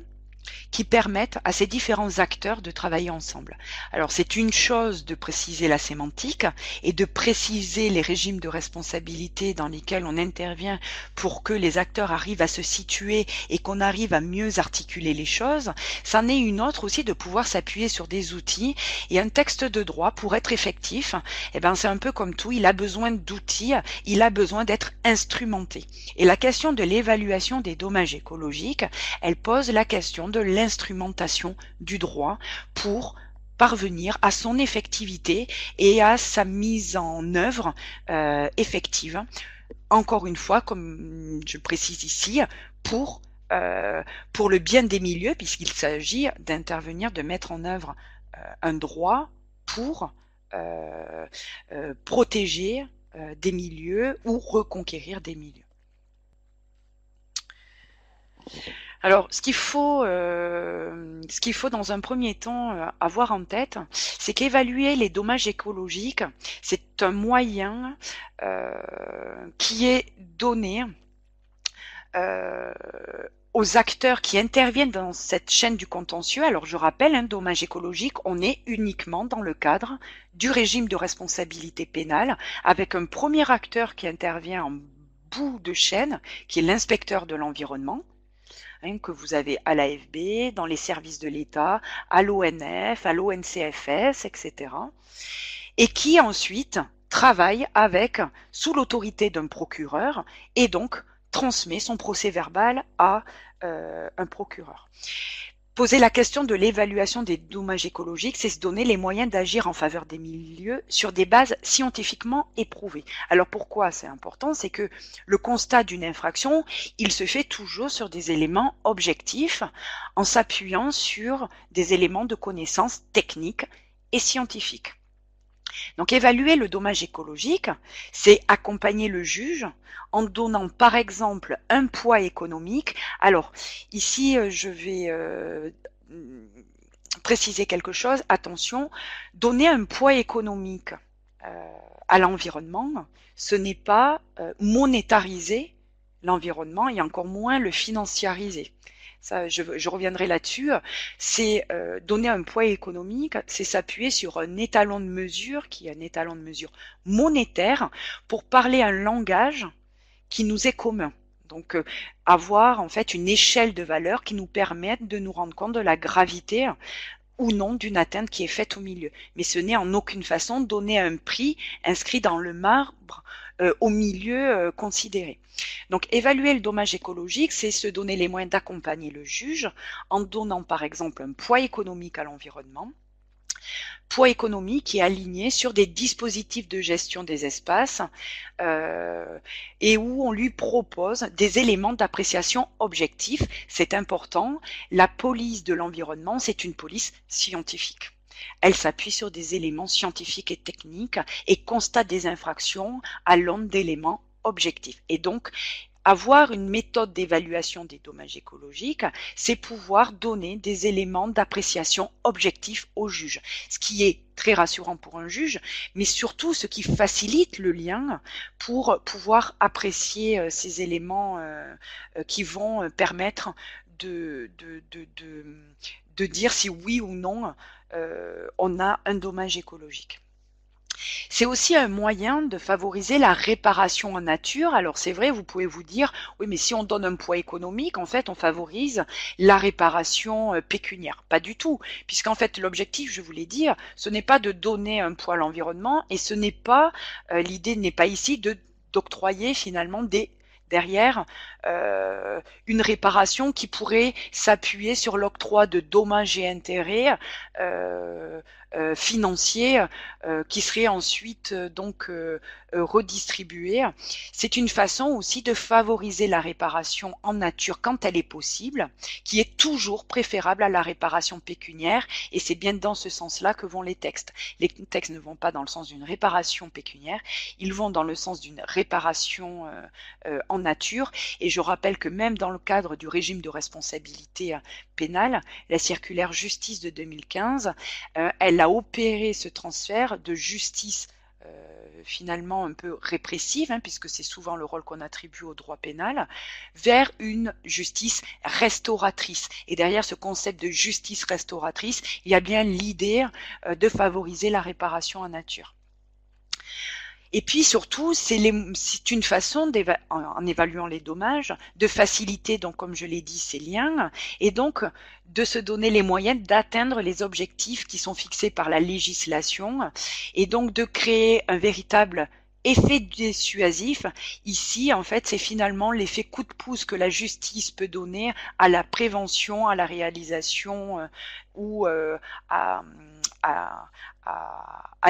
qui permettent à ces différents acteurs de travailler ensemble. Alors c'est une chose de préciser la sémantique et de préciser les régimes de responsabilité dans lesquels on intervient pour que les acteurs arrivent à se situer et qu'on arrive à mieux articuler les choses. C'en est une autre aussi de pouvoir s'appuyer sur des outils, et un texte de droit pour être effectif, eh ben c'est un peu comme tout, il a besoin d'outils, il a besoin d'être instrumenté. Et la question de l'évaluation des dommages écologiques, elle pose la question de l'instrumentation du droit pour parvenir à son effectivité et à sa mise en œuvre effective. Encore une fois, comme je précise ici, pour le bien des milieux, puisqu'il s'agit d'intervenir, de mettre en œuvre un droit pour protéger des milieux ou reconquérir des milieux. Alors, ce qu'il faut dans un premier temps avoir en tête, c'est qu'évaluer les dommages écologiques, c'est un moyen qui est donné aux acteurs qui interviennent dans cette chaîne du contentieux. Alors, je rappelle, un dommage écologique, on est uniquement dans le cadre du régime de responsabilité pénale, avec un premier acteur qui intervient en bout de chaîne, qui est l'inspecteur de l'environnement, que vous avez à l'AFB, dans les services de l'État, à l'ONF, à l'ONCFS, etc. Et qui ensuite travaille sous l'autorité d'un procureur et donc transmet son procès-verbal à un procureur. Poser la question de l'évaluation des dommages écologiques, c'est se donner les moyens d'agir en faveur des milieux sur des bases scientifiquement éprouvées. Alors pourquoi c'est important? C'est que le constat d'une infraction, il se fait toujours sur des éléments objectifs, en s'appuyant sur des éléments de connaissance techniques et scientifiques. Donc évaluer le dommage écologique, c'est accompagner le juge en donnant par exemple un poids économique. Alors ici je vais préciser quelque chose, attention, donner un poids économique à l'environnement, ce n'est pas monétariser l'environnement et encore moins le financiariser. Ça, je reviendrai là-dessus, c'est donner un poids économique, c'est s'appuyer sur un étalon de mesure qui est un étalon de mesure monétaire pour parler un langage qui nous est commun. Donc avoir en fait une échelle de valeur qui nous permette de nous rendre compte de la gravité ou non d'une atteinte qui est faite au milieu. Mais ce n'est en aucune façon donner un prix inscrit dans le marbre au milieu considéré. Donc évaluer le dommage écologique, c'est se donner les moyens d'accompagner le juge en donnant par exemple un poids économique à l'environnement, poids économique qui est aligné sur des dispositifs de gestion des espaces et où on lui propose des éléments d'appréciation objectifs. C'est important, la police de l'environnement, c'est une police scientifique. Elle s'appuie sur des éléments scientifiques et techniques et constate des infractions à l'aune d'éléments objectifs. Et donc, avoir une méthode d'évaluation des dommages écologiques, c'est pouvoir donner des éléments d'appréciation objectifs au juge, ce qui est très rassurant pour un juge, mais surtout ce qui facilite le lien pour pouvoir apprécier ces éléments qui vont permettre de dire si oui ou non on a un dommage écologique. C'est aussi un moyen de favoriser la réparation en nature. Alors c'est vrai, vous pouvez vous dire, oui mais si on donne un poids économique, en fait on favorise la réparation pécuniaire. Pas du tout, puisqu'en fait l'objectif, je vous l'ai dit, ce n'est pas de donner un poids à l'environnement et ce n'est pas, l'idée n'est pas ici d'octroyer finalement des derrière une réparation qui pourrait s'appuyer sur l'octroi de dommages et intérêts financiers qui seraient ensuite redistribués. C'est une façon aussi de favoriser la réparation en nature quand elle est possible, qui est toujours préférable à la réparation pécuniaire, et c'est bien dans ce sens-là que vont les textes. Les textes ne vont pas dans le sens d'une réparation pécuniaire, ils vont dans le sens d'une réparation en nature, et je rappelle que même dans le cadre du régime de responsabilité pénale, la circulaire justice de 2015, elle a opéré ce transfert de justice finalement un peu répressive, puisque c'est souvent le rôle qu'on attribue au droit pénal, vers une justice restauratrice. Et derrière ce concept de justice restauratrice, il y a bien l'idée de favoriser la réparation en nature. Et puis surtout, c'est une façon, en évaluant les dommages, de faciliter, donc comme je l'ai dit, ces liens, et donc de se donner les moyens d'atteindre les objectifs qui sont fixés par la législation, et donc de créer un véritable effet dissuasif. Ici, en fait, c'est finalement l'effet coup de pouce que la justice peut donner à la prévention, à la réalisation ou à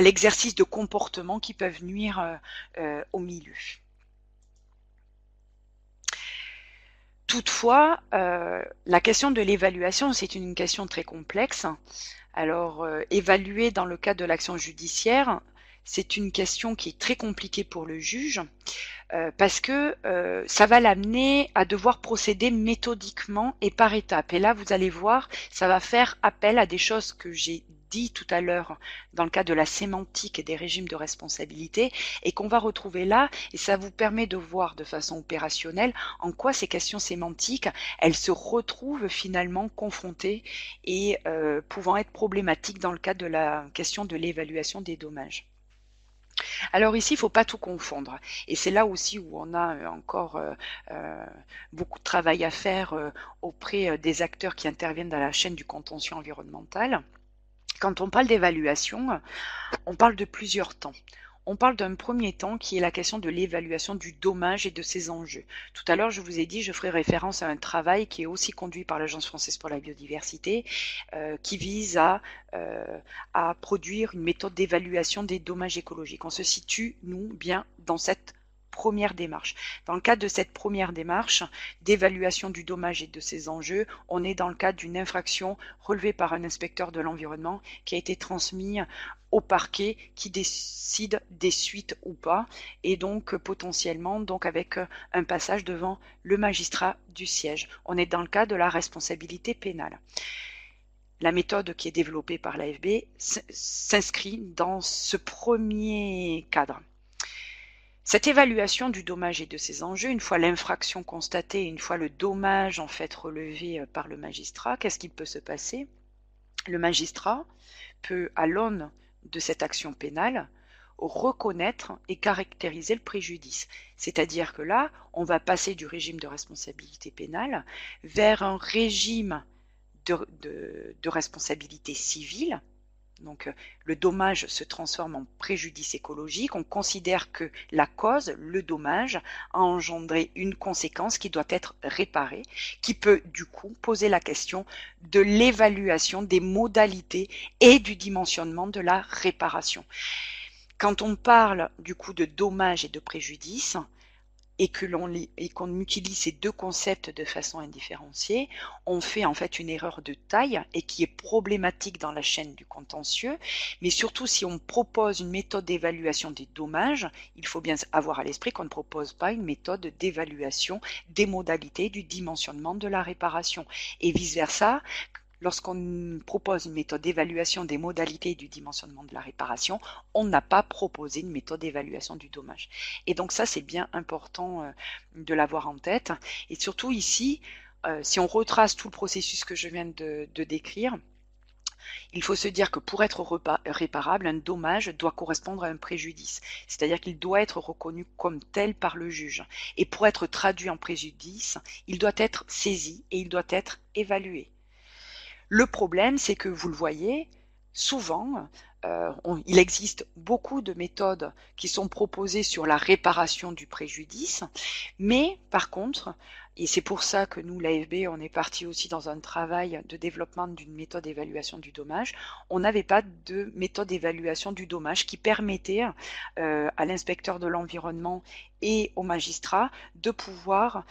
l'exercice de comportements qui peuvent nuire au milieu. Toutefois, la question de l'évaluation, c'est une question très complexe. Alors, évaluer dans le cadre de l'action judiciaire, c'est une question qui est très compliquée pour le juge parce que ça va l'amener à devoir procéder méthodiquement et par étapes. Et là, vous allez voir, ça va faire appel à des choses que j'ai dit tout à l'heure dans le cadre de la sémantique et des régimes de responsabilité et qu'on va retrouver là, et ça vous permet de voir de façon opérationnelle en quoi ces questions sémantiques, elles se retrouvent finalement confrontées et pouvant être problématiques dans le cadre de la question de l'évaluation des dommages. Alors ici, il ne faut pas tout confondre. Et c'est là aussi où on a encore beaucoup de travail à faire auprès des acteurs qui interviennent dans la chaîne du contentieux environnemental. Quand on parle d'évaluation, on parle de plusieurs temps. On parle d'un premier temps qui est la question de l'évaluation du dommage et de ses enjeux. Tout à l'heure, je vous ai dit, je ferai référence à un travail qui est aussi conduit par l'Agence française pour la biodiversité, qui vise à produire une méthode d'évaluation des dommages écologiques. On se situe, nous, bien dans cette première démarche. Dans le cadre de cette première démarche d'évaluation du dommage et de ses enjeux, on est dans le cadre d'une infraction relevée par un inspecteur de l'environnement qui a été transmis au parquet qui décide des suites ou pas, et donc potentiellement donc avec un passage devant le magistrat du siège. On est dans le cadre de la responsabilité pénale. La méthode qui est développée par l'AFB s'inscrit dans ce premier cadre. Cette évaluation du dommage et de ses enjeux, une fois l'infraction constatée, une fois le dommage en fait relevé par le magistrat, qu'est-ce qu'il peut se passer? Le magistrat peut, à l'aune de cette action pénale, reconnaître et caractériser le préjudice. C'est-à-dire que là, on va passer du régime de responsabilité pénale vers un régime de responsabilité civile. Donc le dommage se transforme en préjudice écologique. On considère que la cause, le dommage, a engendré une conséquence qui doit être réparée, qui peut du coup poser la question de l'évaluation des modalités et du dimensionnement de la réparation. Quand on parle du coup de dommage et de préjudice, et qu'on utilise ces deux concepts de façon indifférenciée, on fait en fait une erreur de taille et qui est problématique dans la chaîne du contentieux, mais surtout si on propose une méthode d'évaluation des dommages, il faut bien avoir à l'esprit qu'on ne propose pas une méthode d'évaluation des modalités du dimensionnement de la réparation, et vice-versa. Lorsqu'on propose une méthode d'évaluation des modalités du dimensionnement de la réparation, on n'a pas proposé une méthode d'évaluation du dommage. Et donc ça, c'est bien important de l'avoir en tête. Et surtout ici, si on retrace tout le processus que je viens de décrire, il faut se dire que pour être réparable, un dommage doit correspondre à un préjudice. C'est-à-dire qu'il doit être reconnu comme tel par le juge. Et pour être traduit en préjudice, il doit être saisi et il doit être évalué. Le problème, c'est que vous le voyez, souvent, il existe beaucoup de méthodes qui sont proposées sur la réparation du préjudice, mais par contre, et c'est pour ça que nous, l'AFB, on est parti aussi dans un travail de développement d'une méthode d'évaluation du dommage, on n'avait pas de méthode d'évaluation du dommage qui permettait à l'inspecteur de l'environnement et au magistrat de pouvoir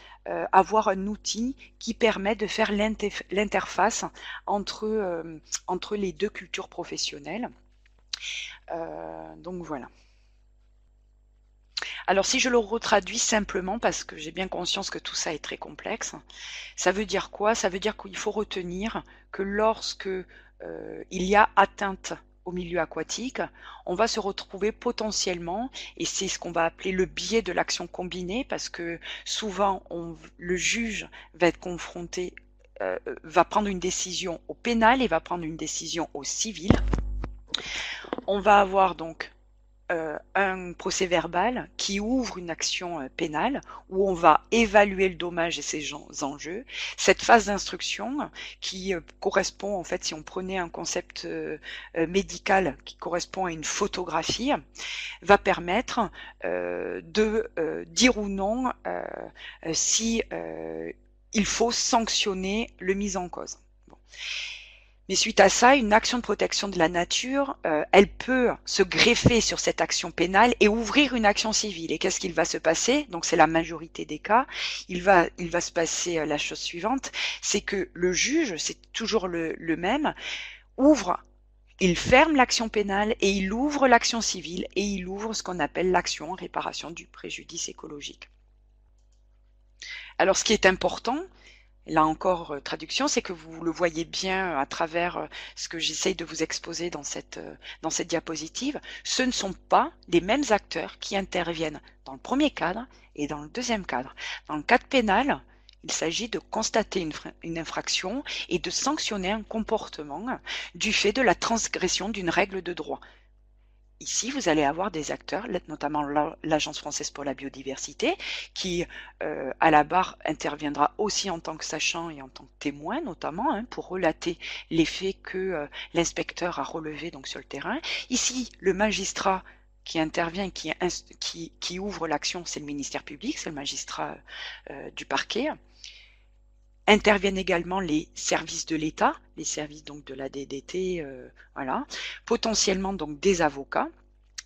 avoir un outil qui permet de faire l'interface entre les deux cultures professionnelles. Donc voilà. Alors si je le retraduis simplement, parce que j'ai bien conscience que tout ça est très complexe, ça veut dire quoi? Ça veut dire qu'il faut retenir que lorsque il y a atteinte au milieu aquatique, on va se retrouver potentiellement, et c'est ce qu'on va appeler le biais de l'action combinée, parce que souvent le juge va être confronté, va prendre une décision au pénal et va prendre une décision au civil. On va avoir donc un procès-verbal qui ouvre une action pénale où on va évaluer le dommage et ses enjeux. Cette phase d'instruction qui correspond, en fait, si on prenait un concept médical qui correspond à une photographie, va permettre de dire ou non si il faut sanctionner le mis en cause. Bon. Mais suite à ça, une action de protection de la nature, elle peut se greffer sur cette action pénale et ouvrir une action civile. Et qu'est-ce qu'il va se passer? Donc c'est la majorité des cas. Il va se passer la chose suivante, c'est que le juge, c'est toujours le même, il ferme l'action pénale et il ouvre l'action civile et il ouvre ce qu'on appelle l'action en réparation du préjudice écologique. Alors ce qui est important, là encore, traduction, c'est que vous le voyez bien à travers ce que j'essaye de vous exposer dans cette diapositive. Ce ne sont pas les mêmes acteurs qui interviennent dans le premier cadre et dans le deuxième cadre. Dans le cadre pénal, il s'agit de constater une infraction et de sanctionner un comportement du fait de la transgression d'une règle de droit. Ici, vous allez avoir des acteurs, notamment l'Agence française pour la biodiversité, qui, à la barre, interviendra aussi en tant que sachant et en tant que témoin, notamment, pour relater les faits que l'inspecteur a relevés donc, sur le terrain. Ici, le magistrat qui intervient, qui ouvre l'action, c'est le ministère public, c'est le magistrat du parquet. Interviennent également les services de l'État, les services donc de la DDT, voilà, potentiellement donc des avocats,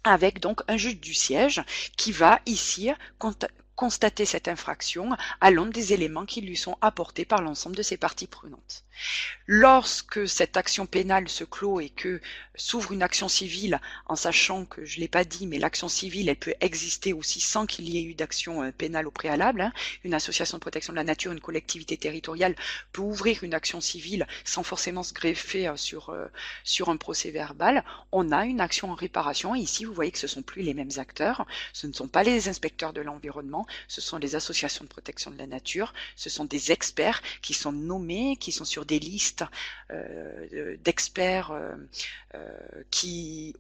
avec donc un juge du siège qui va ici constater cette infraction à l'aune des éléments qui lui sont apportés par l'ensemble de ses parties prenantes. Lorsque cette action pénale se clôt et que s'ouvre une action civile, en sachant que, je ne l'ai pas dit, mais l'action civile, elle peut exister aussi sans qu'il y ait eu d'action pénale au préalable. Une association de protection de la nature, une collectivité territoriale peut ouvrir une action civile sans forcément se greffer sur un procès verbal. On a une action en réparation et ici, vous voyez que ce ne sont plus les mêmes acteurs. Ce ne sont pas les inspecteurs de l'environnement, ce sont les associations de protection de la nature, ce sont des experts qui sont nommés, qui sont sur des listes d'experts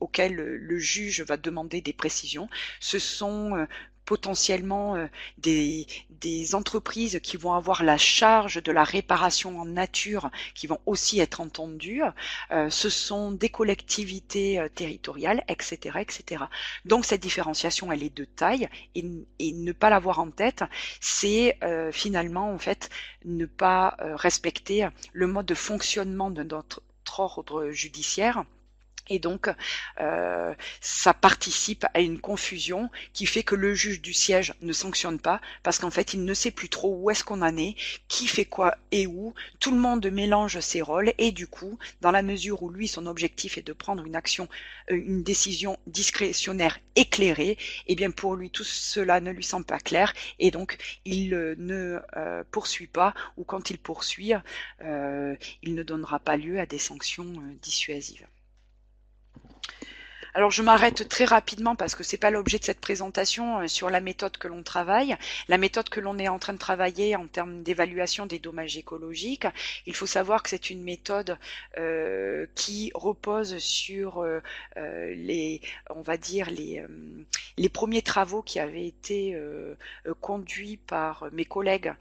auxquels le juge va demander des précisions. Ce sont potentiellement des entreprises qui vont avoir la charge de la réparation en nature, qui vont aussi être entendues. Ce sont des collectivités territoriales, etc., etc. Donc cette différenciation, elle est de taille et ne pas l'avoir en tête, c'est finalement en fait ne pas respecter le mode de fonctionnement de notre ordre judiciaire. Et donc, ça participe à une confusion qui fait que le juge du siège ne sanctionne pas parce qu'en fait, il ne sait plus trop où est-ce qu'on en est, qui fait quoi et où. Tout le monde mélange ses rôles et du coup, dans la mesure où lui, son objectif est de prendre une action, une décision discrétionnaire éclairée, et bien pour lui, tout cela ne lui semble pas clair et donc il ne poursuit pas ou quand il poursuit, il ne donnera pas lieu à des sanctions dissuasives. Alors je m'arrête très rapidement parce que c'est pas l'objet de cette présentation sur la méthode que l'on travaille. La méthode que l'on est en train de travailler en termes d'évaluation des dommages écologiques, il faut savoir que c'est une méthode qui repose sur on va dire les premiers travaux qui avaient été conduits par mes collègues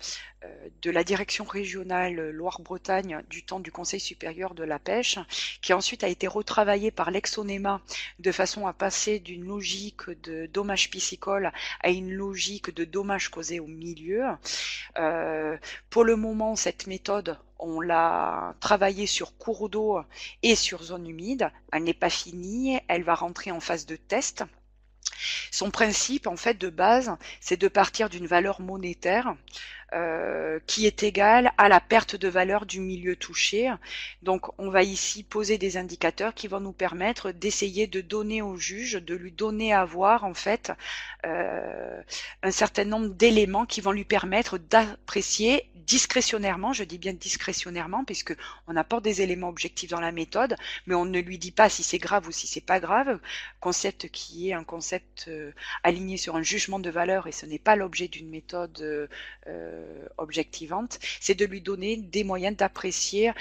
de la direction régionale Loire-Bretagne du temps du Conseil supérieur de la pêche, qui ensuite a été retravaillé par l'ex-ONEMA de façon à passer d'une logique de dommages piscicoles à une logique de dommages causés au milieu. Pour le moment, cette méthode, on l'a travaillée sur cours d'eau et sur zone humide. Elle n'est pas finie, elle va rentrer en phase de test. Son principe, en fait, de base, c'est de partir d'une valeur monétaire qui est égale à la perte de valeur du milieu touché. Donc, on va ici poser des indicateurs qui vont nous permettre d'essayer de donner au juge, de lui donner à voir, en fait, un certain nombre d'éléments qui vont lui permettre d'apprécier discrétionnairement, je dis bien discrétionnairement, puisque on apporte des éléments objectifs dans la méthode, mais on ne lui dit pas si c'est grave ou si c'est pas grave, concept qui est un concept aligné sur un jugement de valeur, et ce n'est pas l'objet d'une méthode objectivante, c'est de lui donner des moyens d'apprécier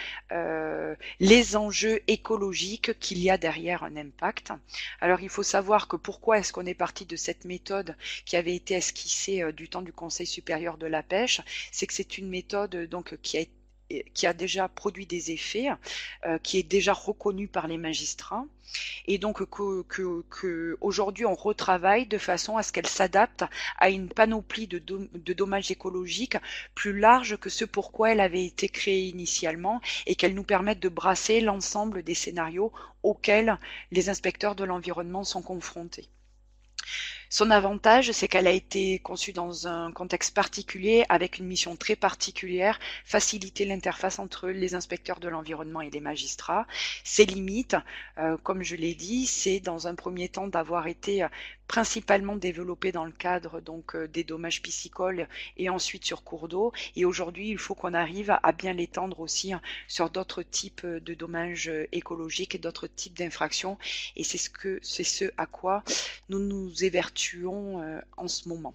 les enjeux écologiques qu'il y a derrière un impact. Alors il faut savoir que pourquoi est-ce qu'on est parti de cette méthode qui avait été esquissée du temps du Conseil supérieur de la pêche, c'est que c'est une méthode donc qui a déjà produit des effets, qui est déjà reconnue par les magistrats, et donc que aujourd'hui on retravaille de façon à ce qu'elle s'adapte à une panoplie de dommages écologiques plus large que ce pourquoi elle avait été créée initialement, et qu'elle nous permette de brasser l'ensemble des scénarios auxquels les inspecteurs de l'environnement sont confrontés. Son avantage, c'est qu'elle a été conçue dans un contexte particulier, avec une mission très particulière, faciliter l'interface entre les inspecteurs de l'environnement et les magistrats. Ses limites, comme je l'ai dit, c'est dans un premier temps d'avoir été principalement développée dans le cadre donc des dommages piscicoles et ensuite sur cours d'eau. Et aujourd'hui, il faut qu'on arrive à bien l'étendre aussi sur d'autres types de dommages écologiques et d'autres types d'infractions. Et c'est ce à quoi nous nous évertuons en ce moment.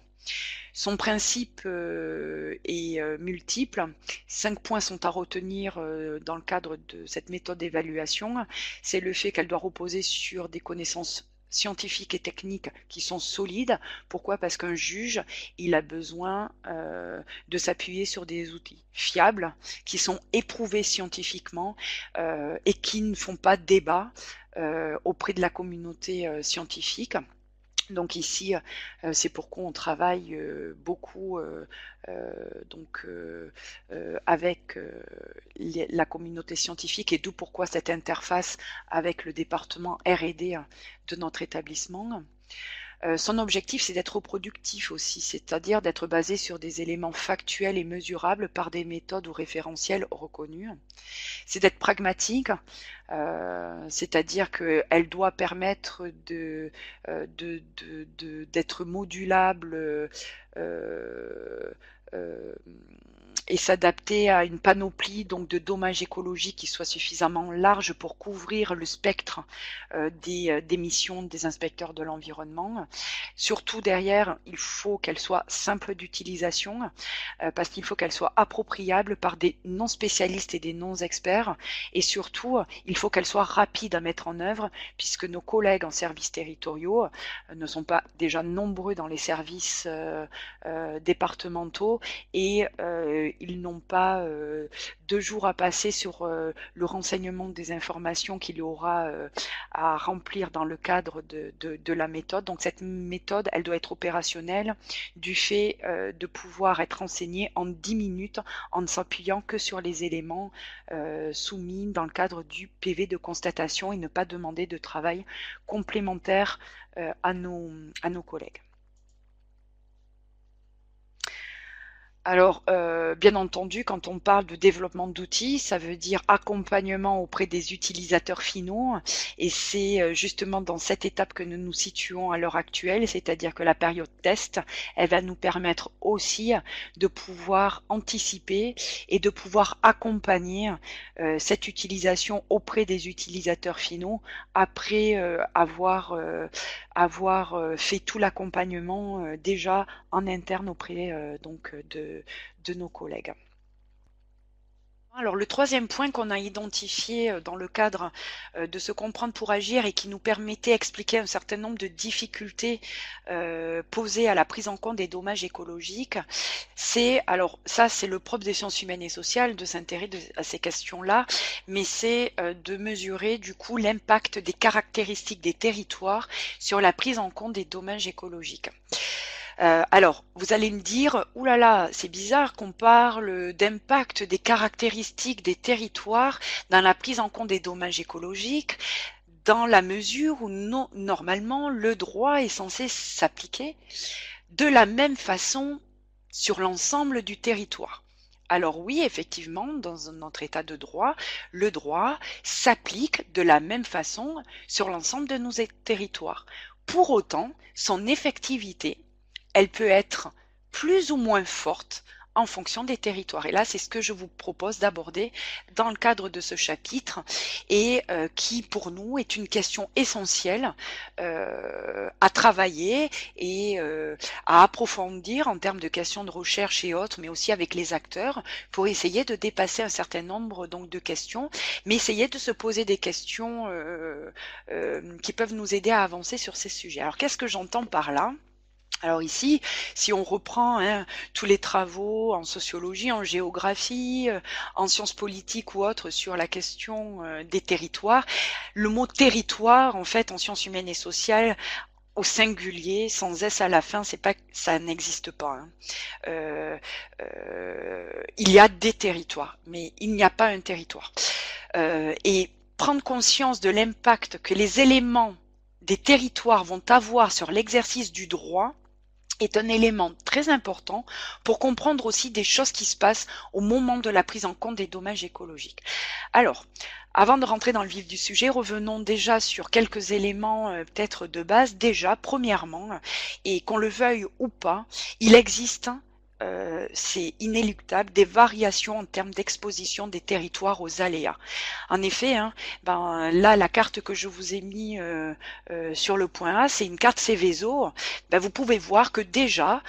Son principe est multiple. 5 points sont à retenir dans le cadre de cette méthode d'évaluation. C'est le fait qu'elle doit reposer sur des connaissances scientifiques et techniques qui sont solides. Pourquoi? Parce qu'un juge, il a besoin de s'appuyer sur des outils fiables, qui sont éprouvés scientifiquement et qui ne font pas débat auprès de la communauté scientifique. Donc ici, c'est pourquoi on travaille beaucoup avec la communauté scientifique, et d'où pourquoi cette interface avec le département R&D de notre établissement. Son objectif, c'est d'être productif aussi, c'est-à-dire d'être basé sur des éléments factuels et mesurables par des méthodes ou référentiels reconnus. C'est d'être pragmatique, c'est-à-dire qu'elle doit permettre d'être modulable et s'adapter à une panoplie donc de dommages écologiques qui soit suffisamment large pour couvrir le spectre des missions des inspecteurs de l'environnement. Surtout derrière, il faut qu'elle soit simple d'utilisation parce qu'il faut qu'elle soit appropriable par des non-spécialistes et des non-experts, et surtout, il faut qu'elle soit rapide à mettre en œuvre, puisque nos collègues en services territoriaux ne sont pas déjà nombreux dans les services départementaux, et ils n'ont pas 2 jours à passer sur le renseignement des informations qu'il y aura à remplir dans le cadre de la méthode. Donc cette méthode, elle doit être opérationnelle du fait de pouvoir être enseignée en 10 minutes en ne s'appuyant que sur les éléments soumis dans le cadre du PV de constatation, et ne pas demander de travail complémentaire à nos collègues. Alors, bien entendu, quand on parle de développement d'outils, ça veut dire accompagnement auprès des utilisateurs finaux, et c'est justement dans cette étape que nous nous situons à l'heure actuelle, c'est-à-dire que la période test, elle va nous permettre aussi de pouvoir anticiper et de pouvoir accompagner cette utilisation auprès des utilisateurs finaux après avoir fait tout l'accompagnement déjà en interne auprès donc de nos collègues. Alors le troisième point qu'on a identifié dans le cadre de se comprendre pour agir et qui nous permettait d'expliquer un certain nombre de difficultés posées à la prise en compte des dommages écologiques, alors ça c'est le propre des sciences humaines et sociales de s'intéresser à ces questions-là, mais c'est de mesurer du coup l'impact des caractéristiques des territoires sur la prise en compte des dommages écologiques. Alors, vous allez me dire, ouh là là, c'est bizarre qu'on parle d'impact des caractéristiques des territoires dans la prise en compte des dommages écologiques, dans la mesure où normalement le droit est censé s'appliquer de la même façon sur l'ensemble du territoire. Alors oui, effectivement, dans notre état de droit, le droit s'applique de la même façon sur l'ensemble de nos territoires. Pour autant, son effectivité, elle peut être plus ou moins forte en fonction des territoires. Et là, c'est ce que je vous propose d'aborder dans le cadre de ce chapitre et qui, pour nous, est une question essentielle à travailler et à approfondir en termes de questions de recherche et autres, mais aussi avec les acteurs pour essayer de dépasser un certain nombre donc de questions, mais essayer de se poser des questions qui peuvent nous aider à avancer sur ces sujets. Alors, qu'est-ce que j'entends par là ? Alors ici, si on reprend tous les travaux en sociologie, en géographie, en sciences politiques ou autres sur la question des territoires, le mot territoire, en fait, en sciences humaines et sociales, au singulier, sans S à la fin, c'est pas, ça n'existe pas. Il y a des territoires, mais il n'y a pas un territoire. Et prendre conscience de l'impact que les éléments des territoires vont avoir sur l'exercice du droit est un élément très important pour comprendre aussi des choses qui se passent au moment de la prise en compte des dommages écologiques. Alors, avant de rentrer dans le vif du sujet, revenons déjà sur quelques éléments peut-être de base. Déjà, premièrement, et qu'on le veuille ou pas, il existe c'est inéluctable, des variations en termes d'exposition des territoires aux aléas. En effet, là, la carte que je vous ai mis sur le point A, c'est une carte Céveso. Vous pouvez voir que déjà,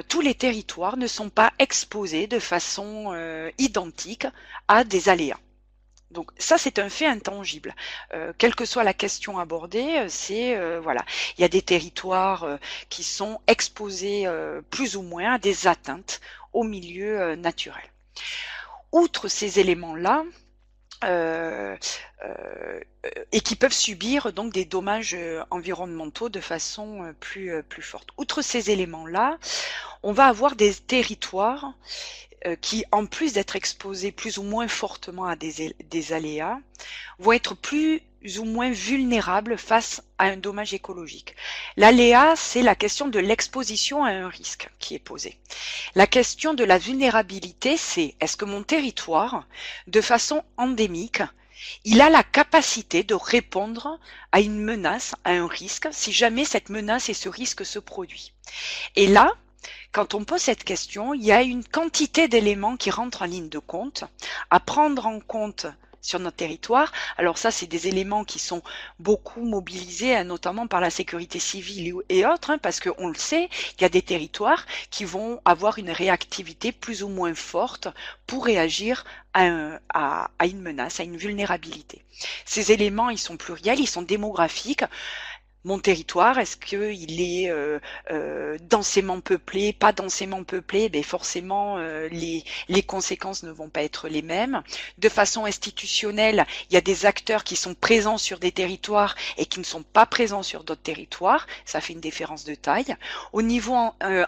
tous les territoires ne sont pas exposés de façon identique à des aléas. Donc ça, c'est un fait intangible. Quelle que soit la question abordée, voilà, il y a des territoires qui sont exposés plus ou moins à des atteintes au milieu naturel. Outre ces éléments-là, et qui peuvent subir donc des dommages environnementaux de façon plus forte. Outre ces éléments-là, on va avoir des territoires qui, en plus d'être exposés plus ou moins fortement à des aléas, vont être plus ou moins vulnérables face à un dommage écologique. L'aléa, c'est la question de l'exposition à un risque qui est posée. La question de la vulnérabilité, c'est est-ce que mon territoire, de façon endémique, il a la capacité de répondre à une menace, à un risque, si jamais cette menace et ce risque se produit. Et là, quand on pose cette question, il y a une quantité d'éléments qui rentrent en ligne de compte, à prendre en compte sur notre territoire. Alors ça, c'est des éléments qui sont beaucoup mobilisés, notamment par la sécurité civile et autres, parce qu'on le sait, il y a des territoires qui vont avoir une réactivité plus ou moins forte pour réagir à une menace, à une vulnérabilité. Ces éléments, ils sont pluriels, ils sont démographiques. Mon territoire, est-ce qu'il est densément peuplé, pas densément peuplé? Forcément, les conséquences ne vont pas être les mêmes. De façon institutionnelle, il y a des acteurs qui sont présents sur des territoires et qui ne sont pas présents sur d'autres territoires. Ça fait une différence de taille. Au niveau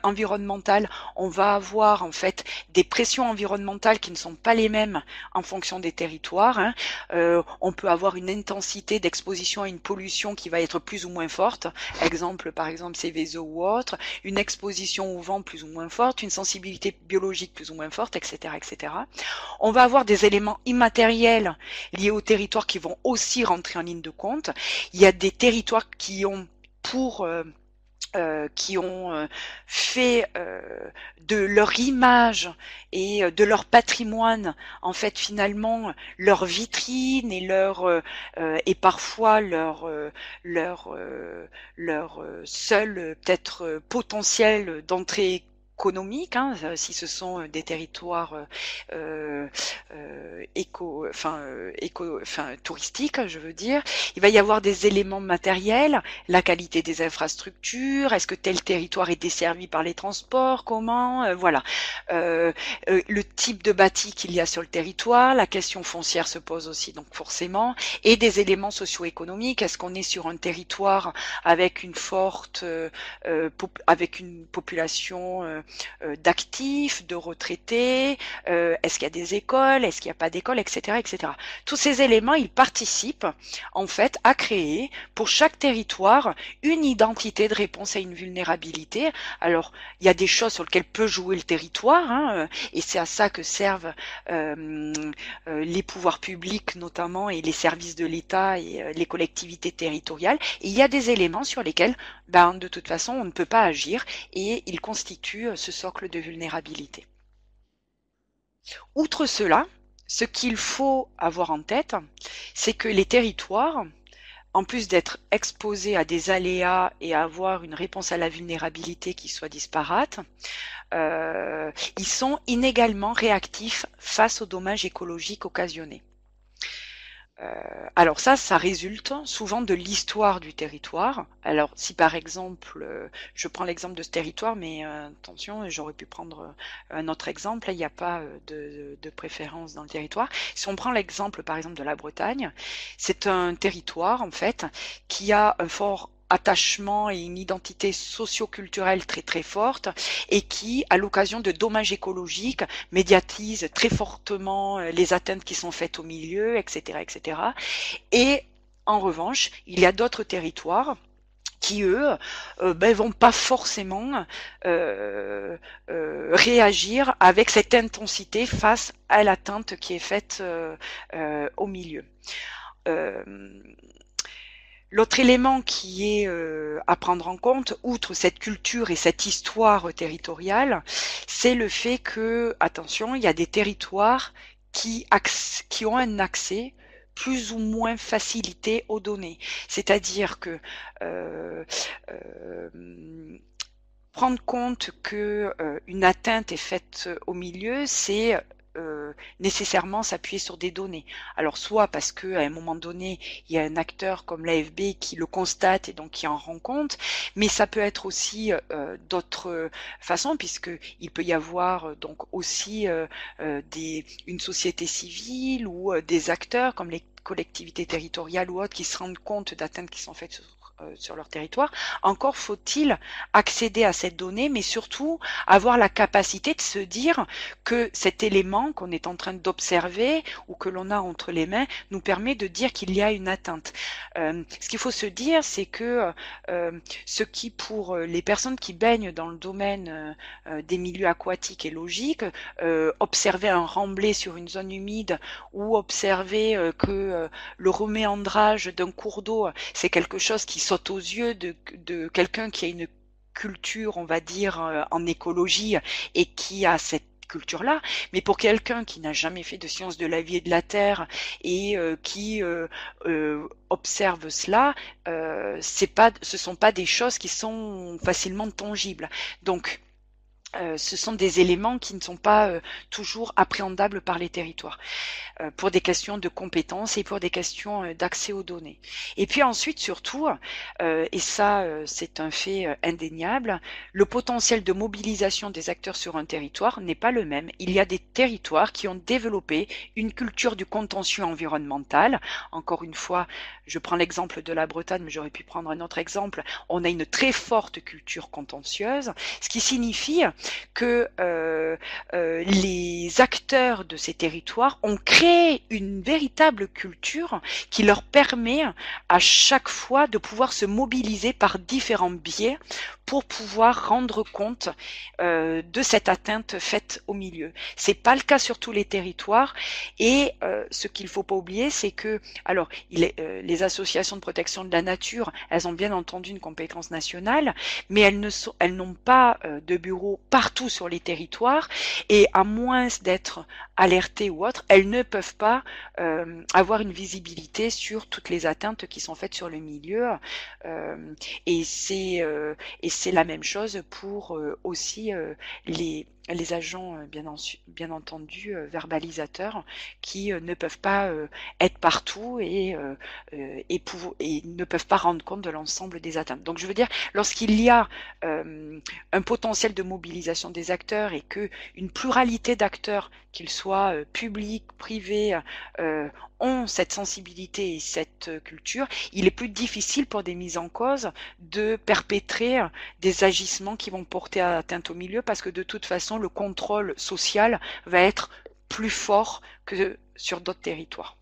environnemental, on va avoir en fait des pressions environnementales qui ne sont pas les mêmes en fonction des territoires. On peut avoir une intensité d'exposition à une pollution qui va être plus ou moins forte, par exemple Céveso ou autre, une exposition au vent plus ou moins forte, une sensibilité biologique plus ou moins forte, etc., etc. On va avoir des éléments immatériels liés au territoire qui vont aussi rentrer en ligne de compte. Il y a des territoires qui ont fait de leur image et de leur patrimoine en fait finalement leur vitrine et et parfois leur seul peut-être potentiel d'entrée économique, si ce sont des territoires touristique, je veux dire. Il va y avoir des éléments matériels, la qualité des infrastructures, est-ce que tel territoire est desservi par les transports, comment, voilà. Le type de bâti qu'il y a sur le territoire, la question foncière se pose aussi, donc forcément, et des éléments socio-économiques. Est-ce qu'on est sur un territoire avec une forte, avec une population d'actifs, de retraités, est-ce qu'il y a des écoles, est-ce qu'il n'y a pas d'écoles, etc., etc. Tous ces éléments, ils participent en fait à créer pour chaque territoire une identité de réponse à une vulnérabilité. Alors, il y a des choses sur lesquelles peut jouer le territoire, hein, et c'est à ça que servent les pouvoirs publics notamment et les services de l'État et les collectivités territoriales. Et il y a des éléments sur lesquels, de toute façon, on ne peut pas agir et ils constituent ce socle de vulnérabilité. Outre cela, ce qu'il faut avoir en tête, c'est que les territoires, en plus d'être exposés à des aléas et à avoir une réponse à la vulnérabilité qui soit disparate, ils sont inégalement réactifs face aux dommages écologiques occasionnés. Alors ça résulte souvent de l'histoire du territoire. Alors si par exemple, je prends l'exemple de ce territoire, mais attention, j'aurais pu prendre un autre exemple, il n'y a pas de préférence dans le territoire. Si on prend l'exemple par exemple de la Bretagne, c'est un territoire en fait qui a un fort attachement et une identité socio-culturelle très très forte et qui, à l'occasion de dommages écologiques, médiatise très fortement les atteintes qui sont faites au milieu, etc., etc. Et en revanche, il y a d'autres territoires qui eux vont pas forcément réagir avec cette intensité face à l'atteinte qui est faite au milieu. L'autre élément qui est à prendre en compte, outre cette culture et cette histoire territoriale, c'est le fait que, attention, il y a des territoires qui ont un accès plus ou moins facilité aux données. C'est-à-dire que prendre compte que une atteinte est faite au milieu, c'est nécessairement s'appuyer sur des données. Alors soit parce que à un moment donné il y a un acteur comme l'AFB qui le constate et donc qui en rend compte, mais ça peut être aussi d'autres façons, puisque il peut y avoir donc aussi une société civile ou des acteurs comme les collectivités territoriales ou autres qui se rendent compte d'atteintes qui sont faites sur leur territoire. Encore faut-il accéder à cette donnée, mais surtout avoir la capacité de se dire que cet élément qu'on est en train d'observer ou que l'on a entre les mains nous permet de dire qu'il y a une atteinte. Ce qu'il faut se dire, c'est que ce qui, pour les personnes qui baignent dans le domaine des milieux aquatiques est logique, observer un remblai sur une zone humide ou observer que le reméandrage d'un cours d'eau, c'est quelque chose qui saute aux yeux de quelqu'un qui a une culture, on va dire, en écologie et qui a cette culture-là, mais pour quelqu'un qui n'a jamais fait de sciences de la vie et de la terre et qui observe cela, ce sont pas des choses qui sont facilement tangibles. Donc ce sont des éléments qui ne sont pas toujours appréhendables par les territoires, pour des questions de compétences et pour des questions d'accès aux données. Et puis ensuite, surtout, et ça c'est un fait indéniable, le potentiel de mobilisation des acteurs sur un territoire n'est pas le même. Il y a des territoires qui ont développé une culture du contentieux environnemental. Encore une fois, je prends l'exemple de la Bretagne, mais j'aurais pu prendre un autre exemple. On a une très forte culture contentieuse, ce qui signifie que les acteurs de ces territoires ont créé une véritable culture qui leur permet à chaque fois de pouvoir se mobiliser par différents biais pour pouvoir rendre compte de cette atteinte faite au milieu. C'est pas le cas sur tous les territoires et ce qu'il faut pas oublier, c'est que alors les associations de protection de la nature, elles ont bien entendu une compétence nationale, mais elles n'ont pas de bureau partout sur les territoires et à moins d'être alertées ou autres, elles ne peuvent pas avoir une visibilité sur toutes les atteintes qui sont faites sur le milieu et c'est la même chose pour aussi les agents, bien entendu, verbalisateurs, qui ne peuvent pas être partout et ne peuvent pas rendre compte de l'ensemble des atteintes. Donc je veux dire, lorsqu'il y a un potentiel de mobilisation des acteurs et que une pluralité d'acteurs, qu'ils soient publics, privés, ont cette sensibilité et cette culture, il est plus difficile pour des mises en cause de perpétrer des agissements qui vont porter atteinte au milieu, parce que de toute façon, le contrôle social va être plus fort que sur d'autres territoires.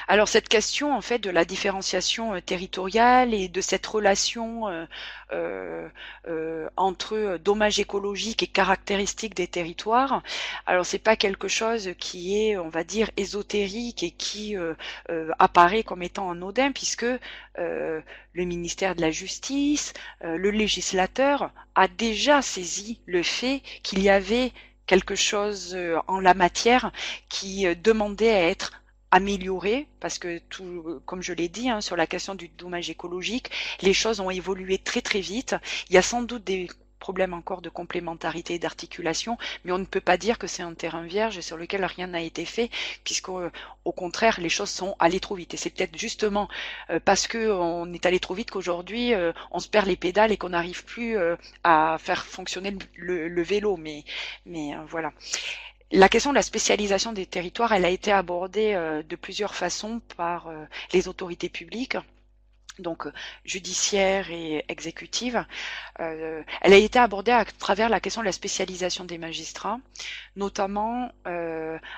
Alors cette question en fait de la différenciation territoriale et de cette relation entre dommages écologiques et caractéristiques des territoires, alors c'est pas quelque chose qui est, on va dire, ésotérique et qui apparaît comme étant anodin, puisque le ministère de la Justice, le législateur a déjà saisi le fait qu'il y avait quelque chose en la matière qui demandait à être amélioré, parce que tout, comme je l'ai dit, hein, sur la question du dommage écologique, les choses ont évolué très très vite. Il y a sans doute des problèmes encore de complémentarité et d'articulation, mais on ne peut pas dire que c'est un terrain vierge sur lequel rien n'a été fait, puisqu'au contraire, les choses sont allées trop vite. Et c'est peut-être justement parce que on est allé trop vite qu'aujourd'hui, on se perd les pédales et qu'on n'arrive plus à faire fonctionner le vélo. Mais voilà. La question de la spécialisation des territoires, elle a été abordée de plusieurs façons par les autorités publiques, donc judiciaire et exécutive. Elle a été abordée à travers la question de la spécialisation des magistrats, notamment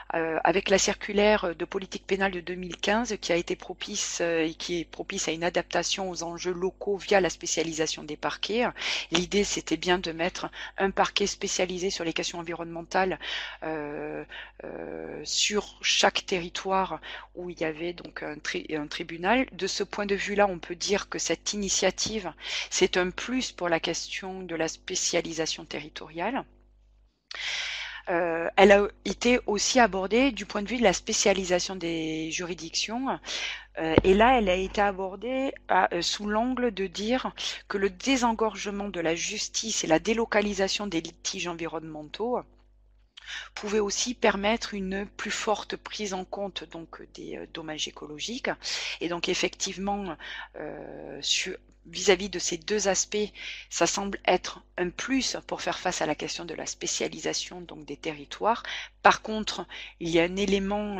avec la circulaire de politique pénale de 2015 qui a été propice et qui est propice à une adaptation aux enjeux locaux via la spécialisation des parquets. L'idée, c'était bien de mettre un parquet spécialisé sur les questions environnementales sur chaque territoire où il y avait donc un tribunal. De ce point de vue-là, on peut dire que cette initiative, c'est un plus pour la question de la spécialisation territoriale. Elle a été aussi abordée du point de vue de la spécialisation des juridictions. Et là, elle a été abordée sous l'angle de dire que le désengorgement de la justice et la délocalisation des litiges environnementaux pouvait aussi permettre une plus forte prise en compte donc des dommages écologiques. Et donc effectivement, vis-à-vis de ces deux aspects, ça semble être un plus pour faire face à la question de la spécialisation donc des territoires. Par contre, il y a un élément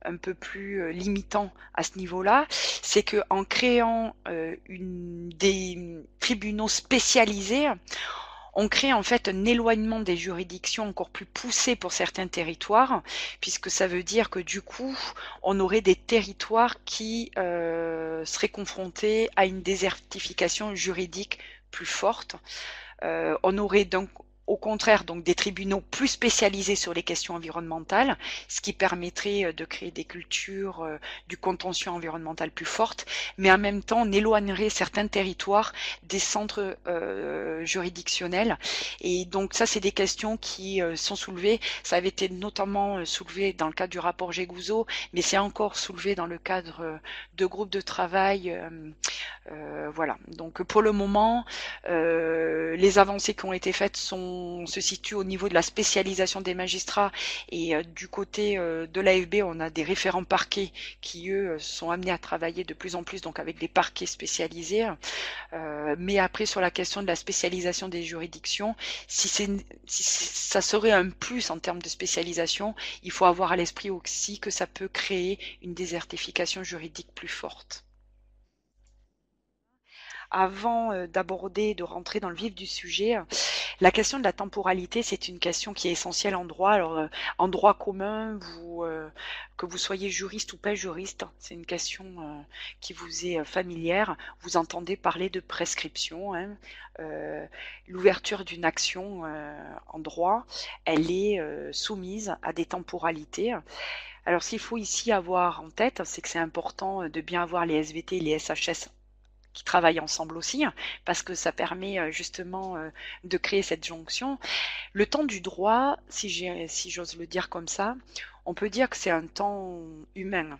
un peu plus limitant à ce niveau-là, c'est que en créant des tribunaux spécialisés, on crée en fait un éloignement des juridictions encore plus poussé pour certains territoires, puisque ça veut dire que du coup, on aurait des territoires qui seraient confrontés à une désertification juridique plus forte. On aurait donc au contraire donc des tribunaux plus spécialisés sur les questions environnementales, ce qui permettrait de créer des cultures du contentieux environnemental plus fortes, mais en même temps on éloignerait certains territoires des centres juridictionnels. Et donc ça, c'est des questions qui sont soulevées. Ça avait été notamment soulevé dans le cadre du rapport Gégouzeau, mais c'est encore soulevé dans le cadre de groupes de travail. Voilà. Donc pour le moment, les avancées qui ont été faites se situent au niveau de la spécialisation des magistrats, et du côté de l'AFB, on a des référents parquets qui, eux, sont amenés à travailler de plus en plus donc avec des parquets spécialisés. Mais après, sur la question de la spécialisation des juridictions, si ça serait un plus en termes de spécialisation, il faut avoir à l'esprit aussi que ça peut créer une désertification juridique plus forte. Avant d'aborder, de rentrer dans le vif du sujet, la question de la temporalité, c'est une question qui est essentielle en droit. Alors, en droit commun, que vous soyez juriste ou pas juriste, c'est une question qui vous est familière. Vous entendez parler de prescription, hein. L'ouverture d'une action en droit, elle est soumise à des temporalités. Alors, ce qu'il faut ici avoir en tête, c'est que c'est important de bien avoir les SVT et les SHS qui travaillent ensemble aussi, parce que ça permet justement de créer cette jonction. Le temps du droit, si j'ose le dire comme ça, on peut dire que c'est un temps humain.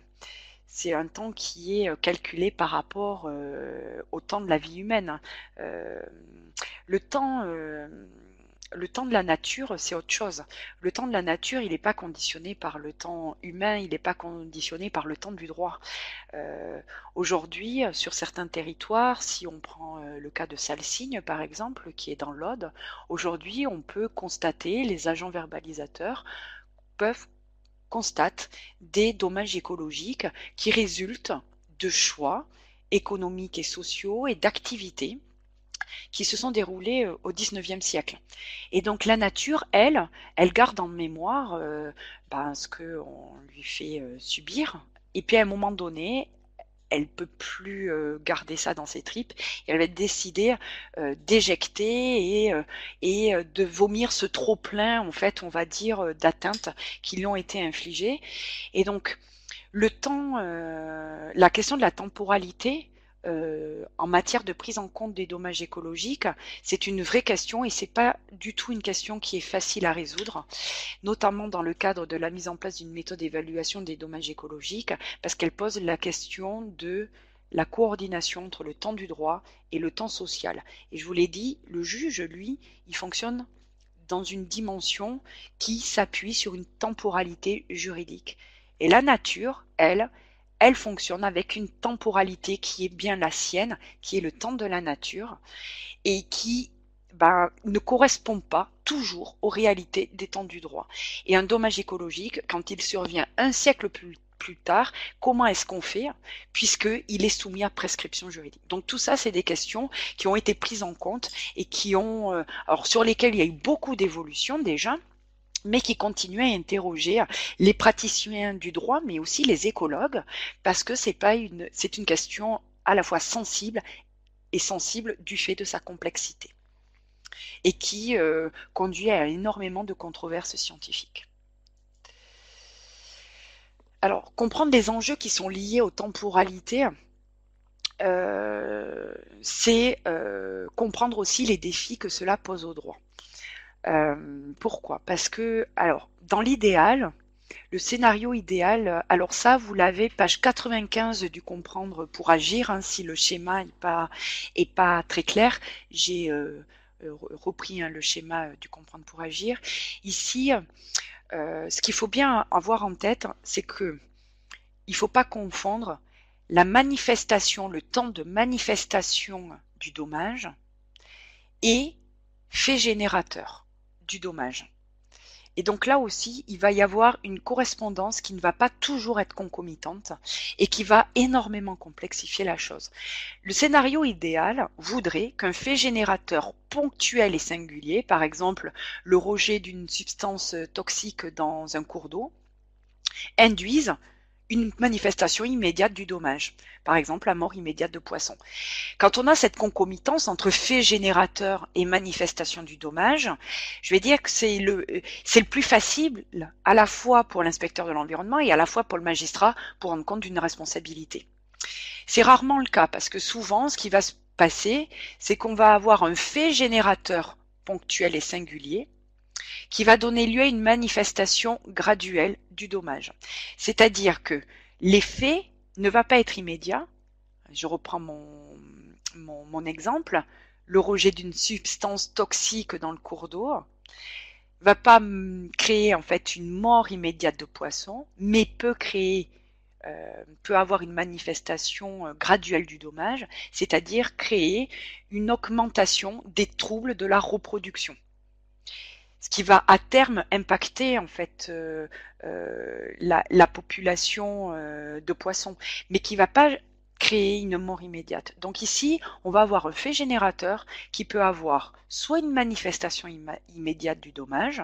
C'est un temps qui est calculé par rapport au temps de la vie humaine. Le temps le temps de la nature, c'est autre chose. Le temps de la nature, il n'est pas conditionné par le temps humain, il n'est pas conditionné par le temps du droit. Aujourd'hui, sur certains territoires, si on prend le cas de Salsigne par exemple, qui est dans l'Aude, aujourd'hui on peut constater, les agents verbalisateurs peuvent constater des dommages écologiques qui résultent de choix économiques et sociaux et d'activités qui se sont déroulés au XIXe siècle. Et donc la nature, elle garde en mémoire ce qu'on lui fait subir. Et puis à un moment donné, elle peut plus garder ça dans ses tripes. Et elle va décider d'éjecter et de vomir ce trop plein, en fait, on va dire, d'atteintes qui lui ont été infligées. Et donc le temps, la question de la temporalité en matière de prise en compte des dommages écologiques, c'est une vraie question et c'est pas du tout une question qui est facile à résoudre, notamment dans le cadre de la mise en place d'une méthode d'évaluation des dommages écologiques, parce qu'elle pose la question de la coordination entre le temps du droit et le temps social. Et je vous l'ai dit, le juge, lui, il fonctionne dans une dimension qui s'appuie sur une temporalité juridique. Et la nature, elle fonctionne avec une temporalité qui est bien la sienne, qui est le temps de la nature, et qui ne correspond pas toujours aux réalités des temps du droit. Et un dommage écologique, quand il survient un siècle plus tard, comment est-ce qu'on fait, puisqu'il est soumis à prescription juridique. Donc tout ça, c'est des questions qui ont été prises en compte et qui ont, alors sur lesquelles il y a eu beaucoup d'évolutions déjà, mais qui continuent à interroger les praticiens du droit, mais aussi les écologues, parce que c'est une question à la fois sensible et sensible du fait de sa complexité, et qui conduit à énormément de controverses scientifiques. Alors, comprendre les enjeux qui sont liés aux temporalités, c'est comprendre aussi les défis que cela pose au droit. Pourquoi? Parce que, alors, dans l'idéal, le scénario idéal, alors ça, vous l'avez, page 95 du Comprendre pour agir, hein, si le schéma est pas très clair, j'ai repris le schéma du Comprendre pour agir. Ici, ce qu'il faut bien avoir en tête, c'est que il faut pas confondre la manifestation, le temps de manifestation du dommage et fait générateur du dommage. Et donc là aussi, il va y avoir une correspondance qui ne va pas toujours être concomitante et qui va énormément complexifier la chose. Le scénario idéal voudrait qu'un fait générateur ponctuel et singulier, par exemple le rejet d'une substance toxique dans un cours d'eau, induise une manifestation immédiate du dommage, par exemple la mort immédiate de poissons. Quand on a cette concomitance entre fait générateur et manifestation du dommage, je vais dire que c'est le plus facile à la fois pour l'inspecteur de l'environnement et à la fois pour le magistrat pour rendre compte d'une responsabilité. C'est rarement le cas parce que souvent ce qui va se passer, c'est qu'on va avoir un fait générateur ponctuel et singulier qui va donner lieu à une manifestation graduelle du dommage. C'est-à-dire que l'effet ne va pas être immédiat. Je reprends mon exemple. Le rejet d'une substance toxique dans le cours d'eau va pas créer en fait une mort immédiate de poisson, mais peut avoir une manifestation graduelle du dommage, c'est-à-dire créer une augmentation des troubles de la reproduction. Ce qui va à terme impacter en fait la population de poissons, mais qui va pas créer une mort immédiate. Donc ici, on va avoir un fait générateur qui peut avoir soit une manifestation immédiate du dommage,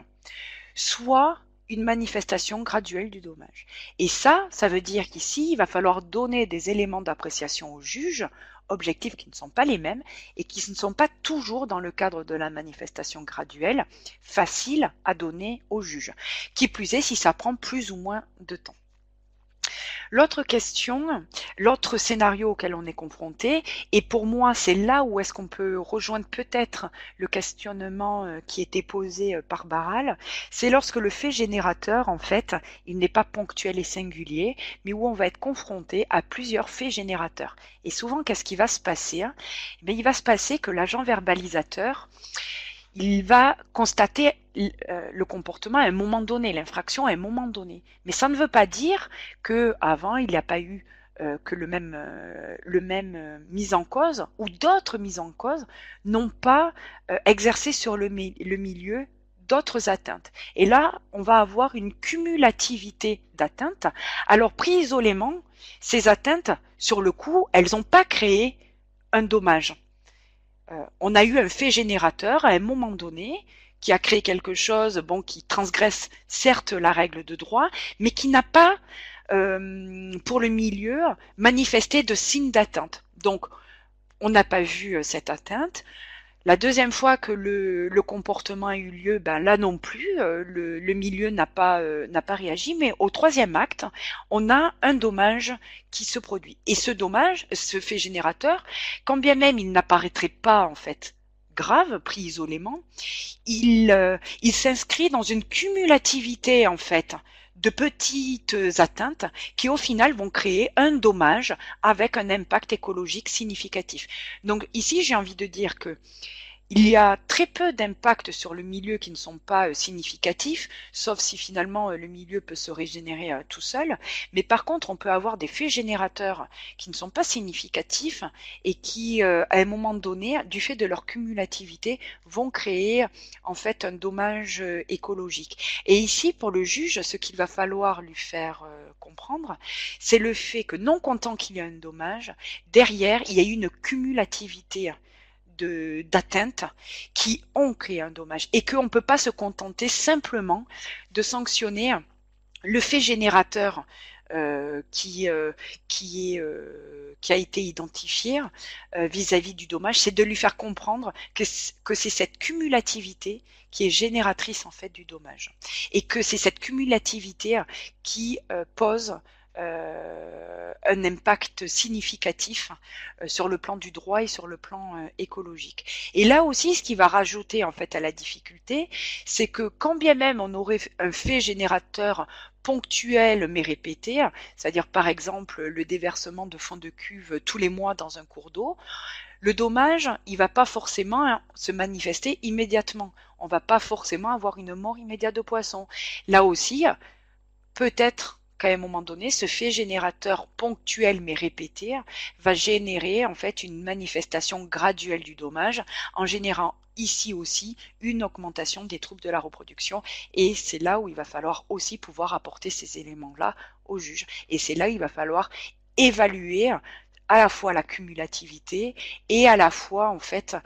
soit une manifestation graduelle du dommage. Et ça veut dire qu'ici, il va falloir donner des éléments d'appréciation au juge, objectifs qui ne sont pas les mêmes et qui ne sont pas toujours dans le cadre de la manifestation graduelle facile à donner au juge. Qui plus est, si ça prend plus ou moins de temps. L'autre question, l'autre scénario auquel on est confronté, et pour moi c'est là où est-ce qu'on peut rejoindre peut-être le questionnement qui était posé par Barral, c'est lorsque le fait générateur, en fait, il n'est pas ponctuel et singulier, mais où on va être confronté à plusieurs faits générateurs. Et souvent, qu'est-ce qui va se passer? Il va se passer que l'agent verbalisateur, il va constater le comportement à un moment donné, l'infraction à un moment donné. Mais ça ne veut pas dire qu'avant, il n'y a pas eu que le même mise en cause ou d'autres mises en cause n'ont pas exercé sur le milieu d'autres atteintes. Et là, on va avoir une cumulativité d'atteintes. Alors, pris isolément, ces atteintes, sur le coup, elles n'ont pas créé un dommage. On a eu un fait générateur à un moment donné qui a créé quelque chose, bon, qui transgresse certes la règle de droit, mais qui n'a pas, pour le milieu, manifesté de signes d'atteinte. Donc, on n'a pas vu cette atteinte. La deuxième fois que le comportement a eu lieu, ben là non plus, le milieu n'a pas réagi, mais au troisième acte, on a un dommage qui se produit. Et ce dommage, ce fait générateur, quand bien même il n'apparaîtrait pas en fait grave, pris isolément, il s'inscrit dans une cumulativité en fait de petites atteintes qui au final vont créer un dommage avec un impact écologique significatif. Donc ici, j'ai envie de dire que il y a très peu d'impacts sur le milieu qui ne sont pas significatifs, sauf si finalement le milieu peut se régénérer tout seul. Mais par contre, on peut avoir des faits générateurs qui ne sont pas significatifs et qui, à un moment donné, du fait de leur cumulativité, vont créer en fait un dommage écologique. Et ici, pour le juge, ce qu'il va falloir lui faire comprendre, c'est le fait que non content qu'il y ait un dommage, derrière, il y a eu une cumulativité d'atteintes qui ont créé un dommage et qu'on ne peut pas se contenter simplement de sanctionner le fait générateur qui a été identifié vis-à-vis du dommage, c'est de lui faire comprendre que c'est cette cumulativité qui est génératrice en fait du dommage et que c'est cette cumulativité qui pose un impact significatif sur le plan du droit et sur le plan écologique. Et là aussi, ce qui va rajouter en fait à la difficulté, c'est que quand bien même on aurait un fait générateur ponctuel mais répété, c'est-à-dire par exemple le déversement de fond de cuve tous les mois dans un cours d'eau, le dommage, il va pas forcément se manifester immédiatement. On va pas forcément avoir une mort immédiate de poisson. Là aussi, peut-être qu'à un moment donné, ce fait générateur ponctuel mais répété va générer en fait une manifestation graduelle du dommage en générant ici aussi une augmentation des troubles de la reproduction et c'est là où il va falloir aussi pouvoir apporter ces éléments-là au juge et c'est là où il va falloir évaluer à la fois la cumulativité et à la fois en fait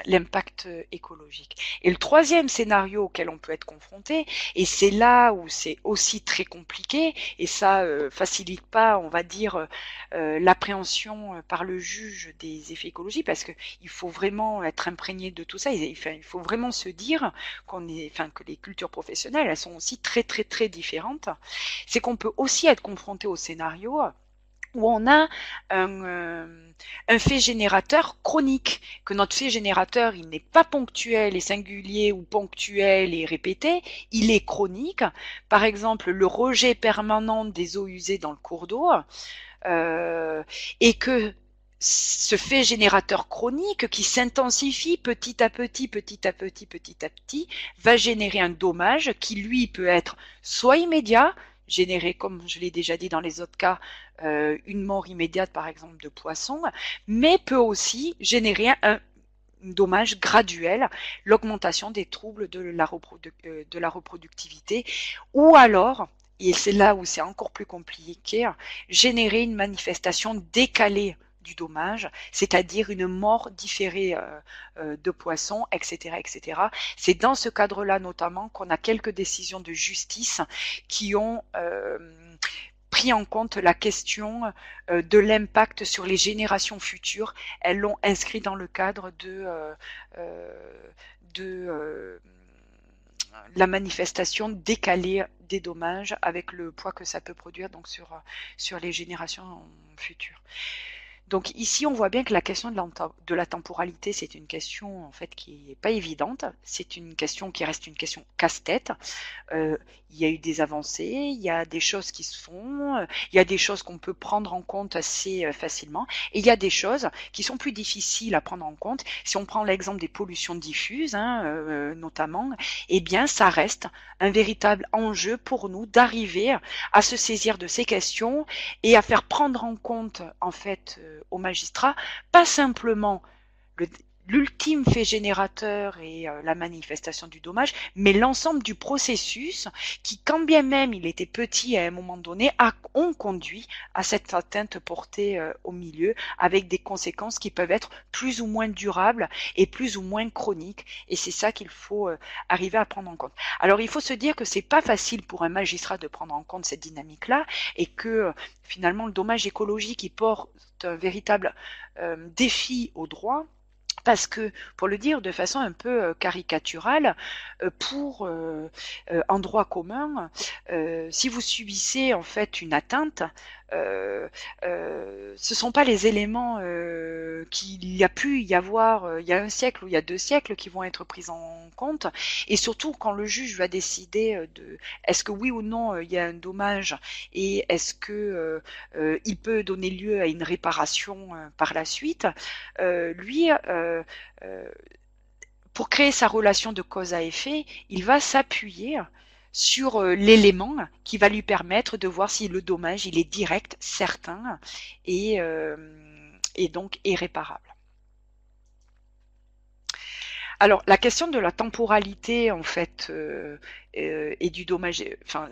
l'impact écologique. Et le troisième scénario auquel on peut être confronté, et c'est là où c'est aussi très compliqué, et ça facilite pas, on va dire, l'appréhension par le juge des effets écologiques, parce que il faut vraiment être imprégné de tout ça. Il faut vraiment se dire que les cultures professionnelles, elles sont aussi très très très différentes. C'est qu'on peut aussi être confronté au scénario où on a un fait générateur chronique, que notre fait générateur, il n'est pas ponctuel et singulier ou ponctuel et répété, il est chronique. Par exemple, le rejet permanent des eaux usées dans le cours d'eau, et que ce fait générateur chronique qui s'intensifie petit à petit, petit à petit, petit à petit, va générer un dommage qui, lui, peut être soit immédiat, générer, comme je l'ai déjà dit dans les autres cas, une mort immédiate par exemple de poisson, mais peut aussi générer un dommage graduel, l'augmentation des troubles de la reproductivité, ou alors, et c'est là où c'est encore plus compliqué, générer une manifestation décalée du dommage, c'est-à-dire une mort différée de poissons, etc., etc. C'est dans ce cadre-là notamment qu'on a quelques décisions de justice qui ont pris en compte la question de l'impact sur les générations futures. Elles l'ont inscrit dans le cadre de la manifestation décalée des dommages avec le poids que ça peut produire donc sur les générations futures. Donc ici, on voit bien que la question de la temporalité, c'est une question en fait qui n'est pas évidente. C'est une question qui reste une question casse-tête. Il y a eu des avancées, il y a des choses qui se font, il y a des choses qu'on peut prendre en compte assez facilement, et il y a des choses qui sont plus difficiles à prendre en compte. Si on prend l'exemple des pollutions diffuses, notamment, eh bien, ça reste un véritable enjeu pour nous d'arriver à se saisir de ces questions et à faire prendre en compte, en fait, aux magistrats, pas simplement le, l'ultime fait générateur et la manifestation du dommage, mais l'ensemble du processus qui, quand bien même il était petit à un moment donné, ont conduit à cette atteinte portée au milieu, avec des conséquences qui peuvent être plus ou moins durables et plus ou moins chroniques. Et c'est ça qu'il faut arriver à prendre en compte. Alors il faut se dire que c'est pas facile pour un magistrat de prendre en compte cette dynamique-là, et que finalement le dommage écologique il porte un véritable défi au droit. Parce que, pour le dire de façon un peu caricaturale, en droit commun, si vous subissez en fait une atteinte, ce sont pas les éléments qu'il y a pu y avoir il y a un siècle ou il y a 2 siècles qui vont être pris en compte. Et surtout quand le juge va décider de est-ce que oui ou non il y a un dommage et est-ce que il peut donner lieu à une réparation par la suite, lui, pour créer sa relation de cause à effet, il va s'appuyer sur l'élément qui va lui permettre de voir si le dommage il est direct, certain et, euh, et donc irréparable. Alors la question de la temporalité en fait et du dommage, enfin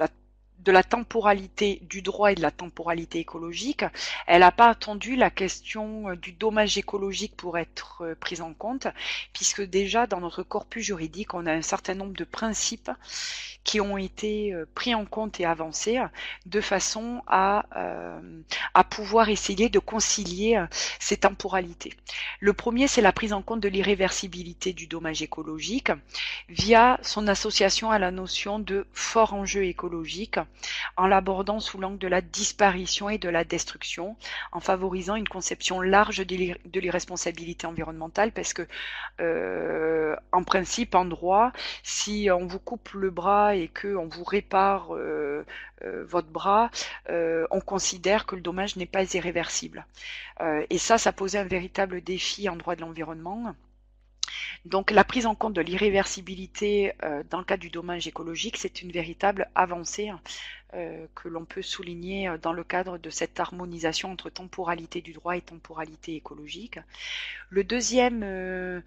de la temporalité du droit et de la temporalité écologique, elle n'a pas attendu la question du dommage écologique pour être prise en compte, puisque déjà dans notre corpus juridique, on a un certain nombre de principes qui ont été pris en compte et avancés de façon à pouvoir essayer de concilier ces temporalités. Le premier, c'est la prise en compte de l'irréversibilité du dommage écologique via son association à la notion de fort enjeu écologique, en l'abordant sous l'angle de la disparition et de la destruction, en favorisant une conception large de l'irresponsabilité environnementale, parce que en principe, en droit, si on vous coupe le bras et qu'on vous répare votre bras, on considère que le dommage n'est pas irréversible. Et ça posait un véritable défi en droit de l'environnement. Donc la prise en compte de l'irréversibilité dans le cadre du dommage écologique, c'est une véritable avancée que l'on peut souligner dans le cadre de cette harmonisation entre temporalité du droit et temporalité écologique. Le deuxième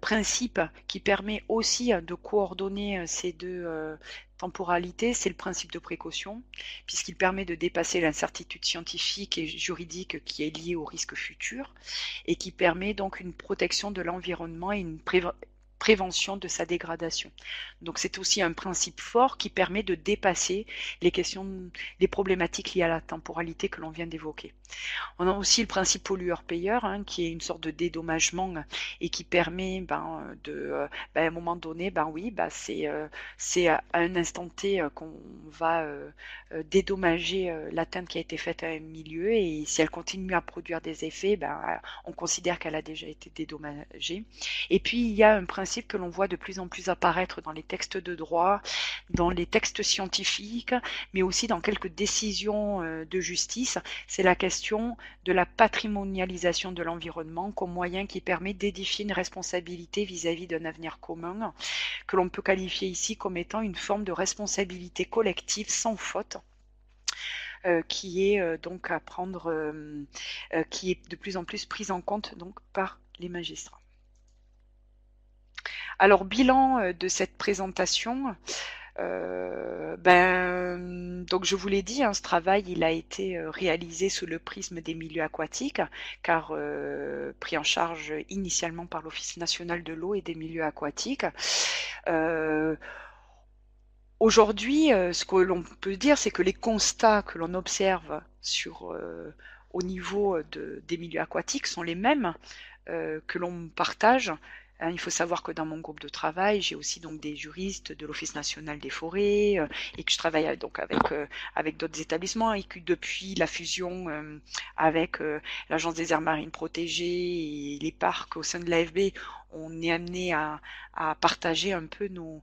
principe qui permet aussi de coordonner ces deux temporalités, c'est le principe de précaution, puisqu'il permet de dépasser l'incertitude scientifique et juridique qui est liée au risque futur, et qui permet donc une protection de l'environnement et une prévention de sa dégradation. Donc c'est aussi un principe fort qui permet de dépasser les problématiques liées à la temporalité que l'on vient d'évoquer. On a aussi le principe pollueur-payeur, qui est une sorte de dédommagement et qui permet à un moment donné, c'est à un instant T qu'on va dédommager l'atteinte qui a été faite à un milieu, et si elle continue à produire des effets, on considère qu'elle a déjà été dédommagée. Et puis il y a un principe que l'on voit de plus en plus apparaître dans les textes de droit, dans les textes scientifiques, mais aussi dans quelques décisions de justice, c'est la question de la patrimonialisation de l'environnement comme moyen qui permet d'édifier une responsabilité vis-à-vis d'un avenir commun, que l'on peut qualifier ici comme étant une forme de responsabilité collective sans faute, qui est donc à prendre, qui est de plus en plus prise en compte donc par les magistrats. Alors, bilan de cette présentation, donc je vous l'ai dit, ce travail il a été réalisé sous le prisme des milieux aquatiques, car pris en charge initialement par l'Office national de l'eau et des milieux aquatiques. Aujourd'hui, ce que l'on peut dire, c'est que les constats que l'on observe au niveau des milieux aquatiques sont les mêmes que l'on partage Il faut savoir que dans mon groupe de travail, j'ai aussi donc des juristes de l'Office national des forêts et que je travaille donc avec d'autres établissements et que depuis la fusion avec l'Agence des aires marines protégées et les parcs au sein de l'AFB, on est amené à partager un peu nos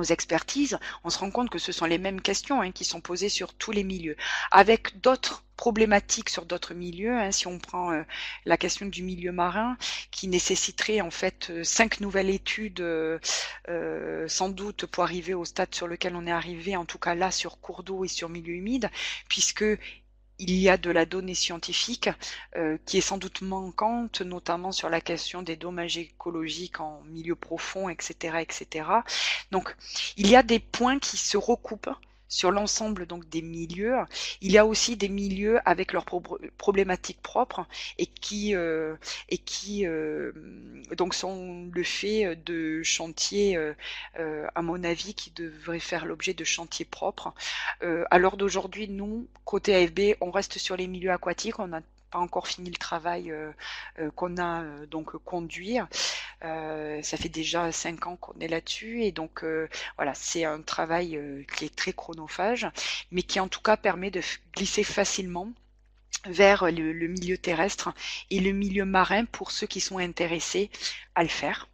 expertises, on se rend compte que ce sont les mêmes questions qui sont posées sur tous les milieux, avec d'autres problématiques sur d'autres milieux. Si on prend la question du milieu marin, qui nécessiterait en fait 5 nouvelles études, sans doute pour arriver au stade sur lequel on est arrivé, en tout cas là sur cours d'eau et sur milieu humide, puisque il y a de la donnée scientifique qui est sans doute manquante, notamment sur la question des dommages écologiques en milieu profond, etc., etc. Donc, il y a des points qui se recoupent sur l'ensemble donc des milieux. Il y a aussi des milieux avec leurs problématiques propres et qui donc sont le fait de chantiers, à mon avis, qui devraient faire l'objet de chantiers propres. À l'heure d'aujourd'hui, nous, côté AFB, on reste sur les milieux aquatiques. On n'a pas encore fini le travail qu'on a donc conduit. Ça fait déjà 5 ans qu'on est là-dessus et donc voilà, c'est un travail qui est très chronophage, mais qui en tout cas permet de glisser facilement vers le milieu terrestre et le milieu marin pour ceux qui sont intéressés à le faire.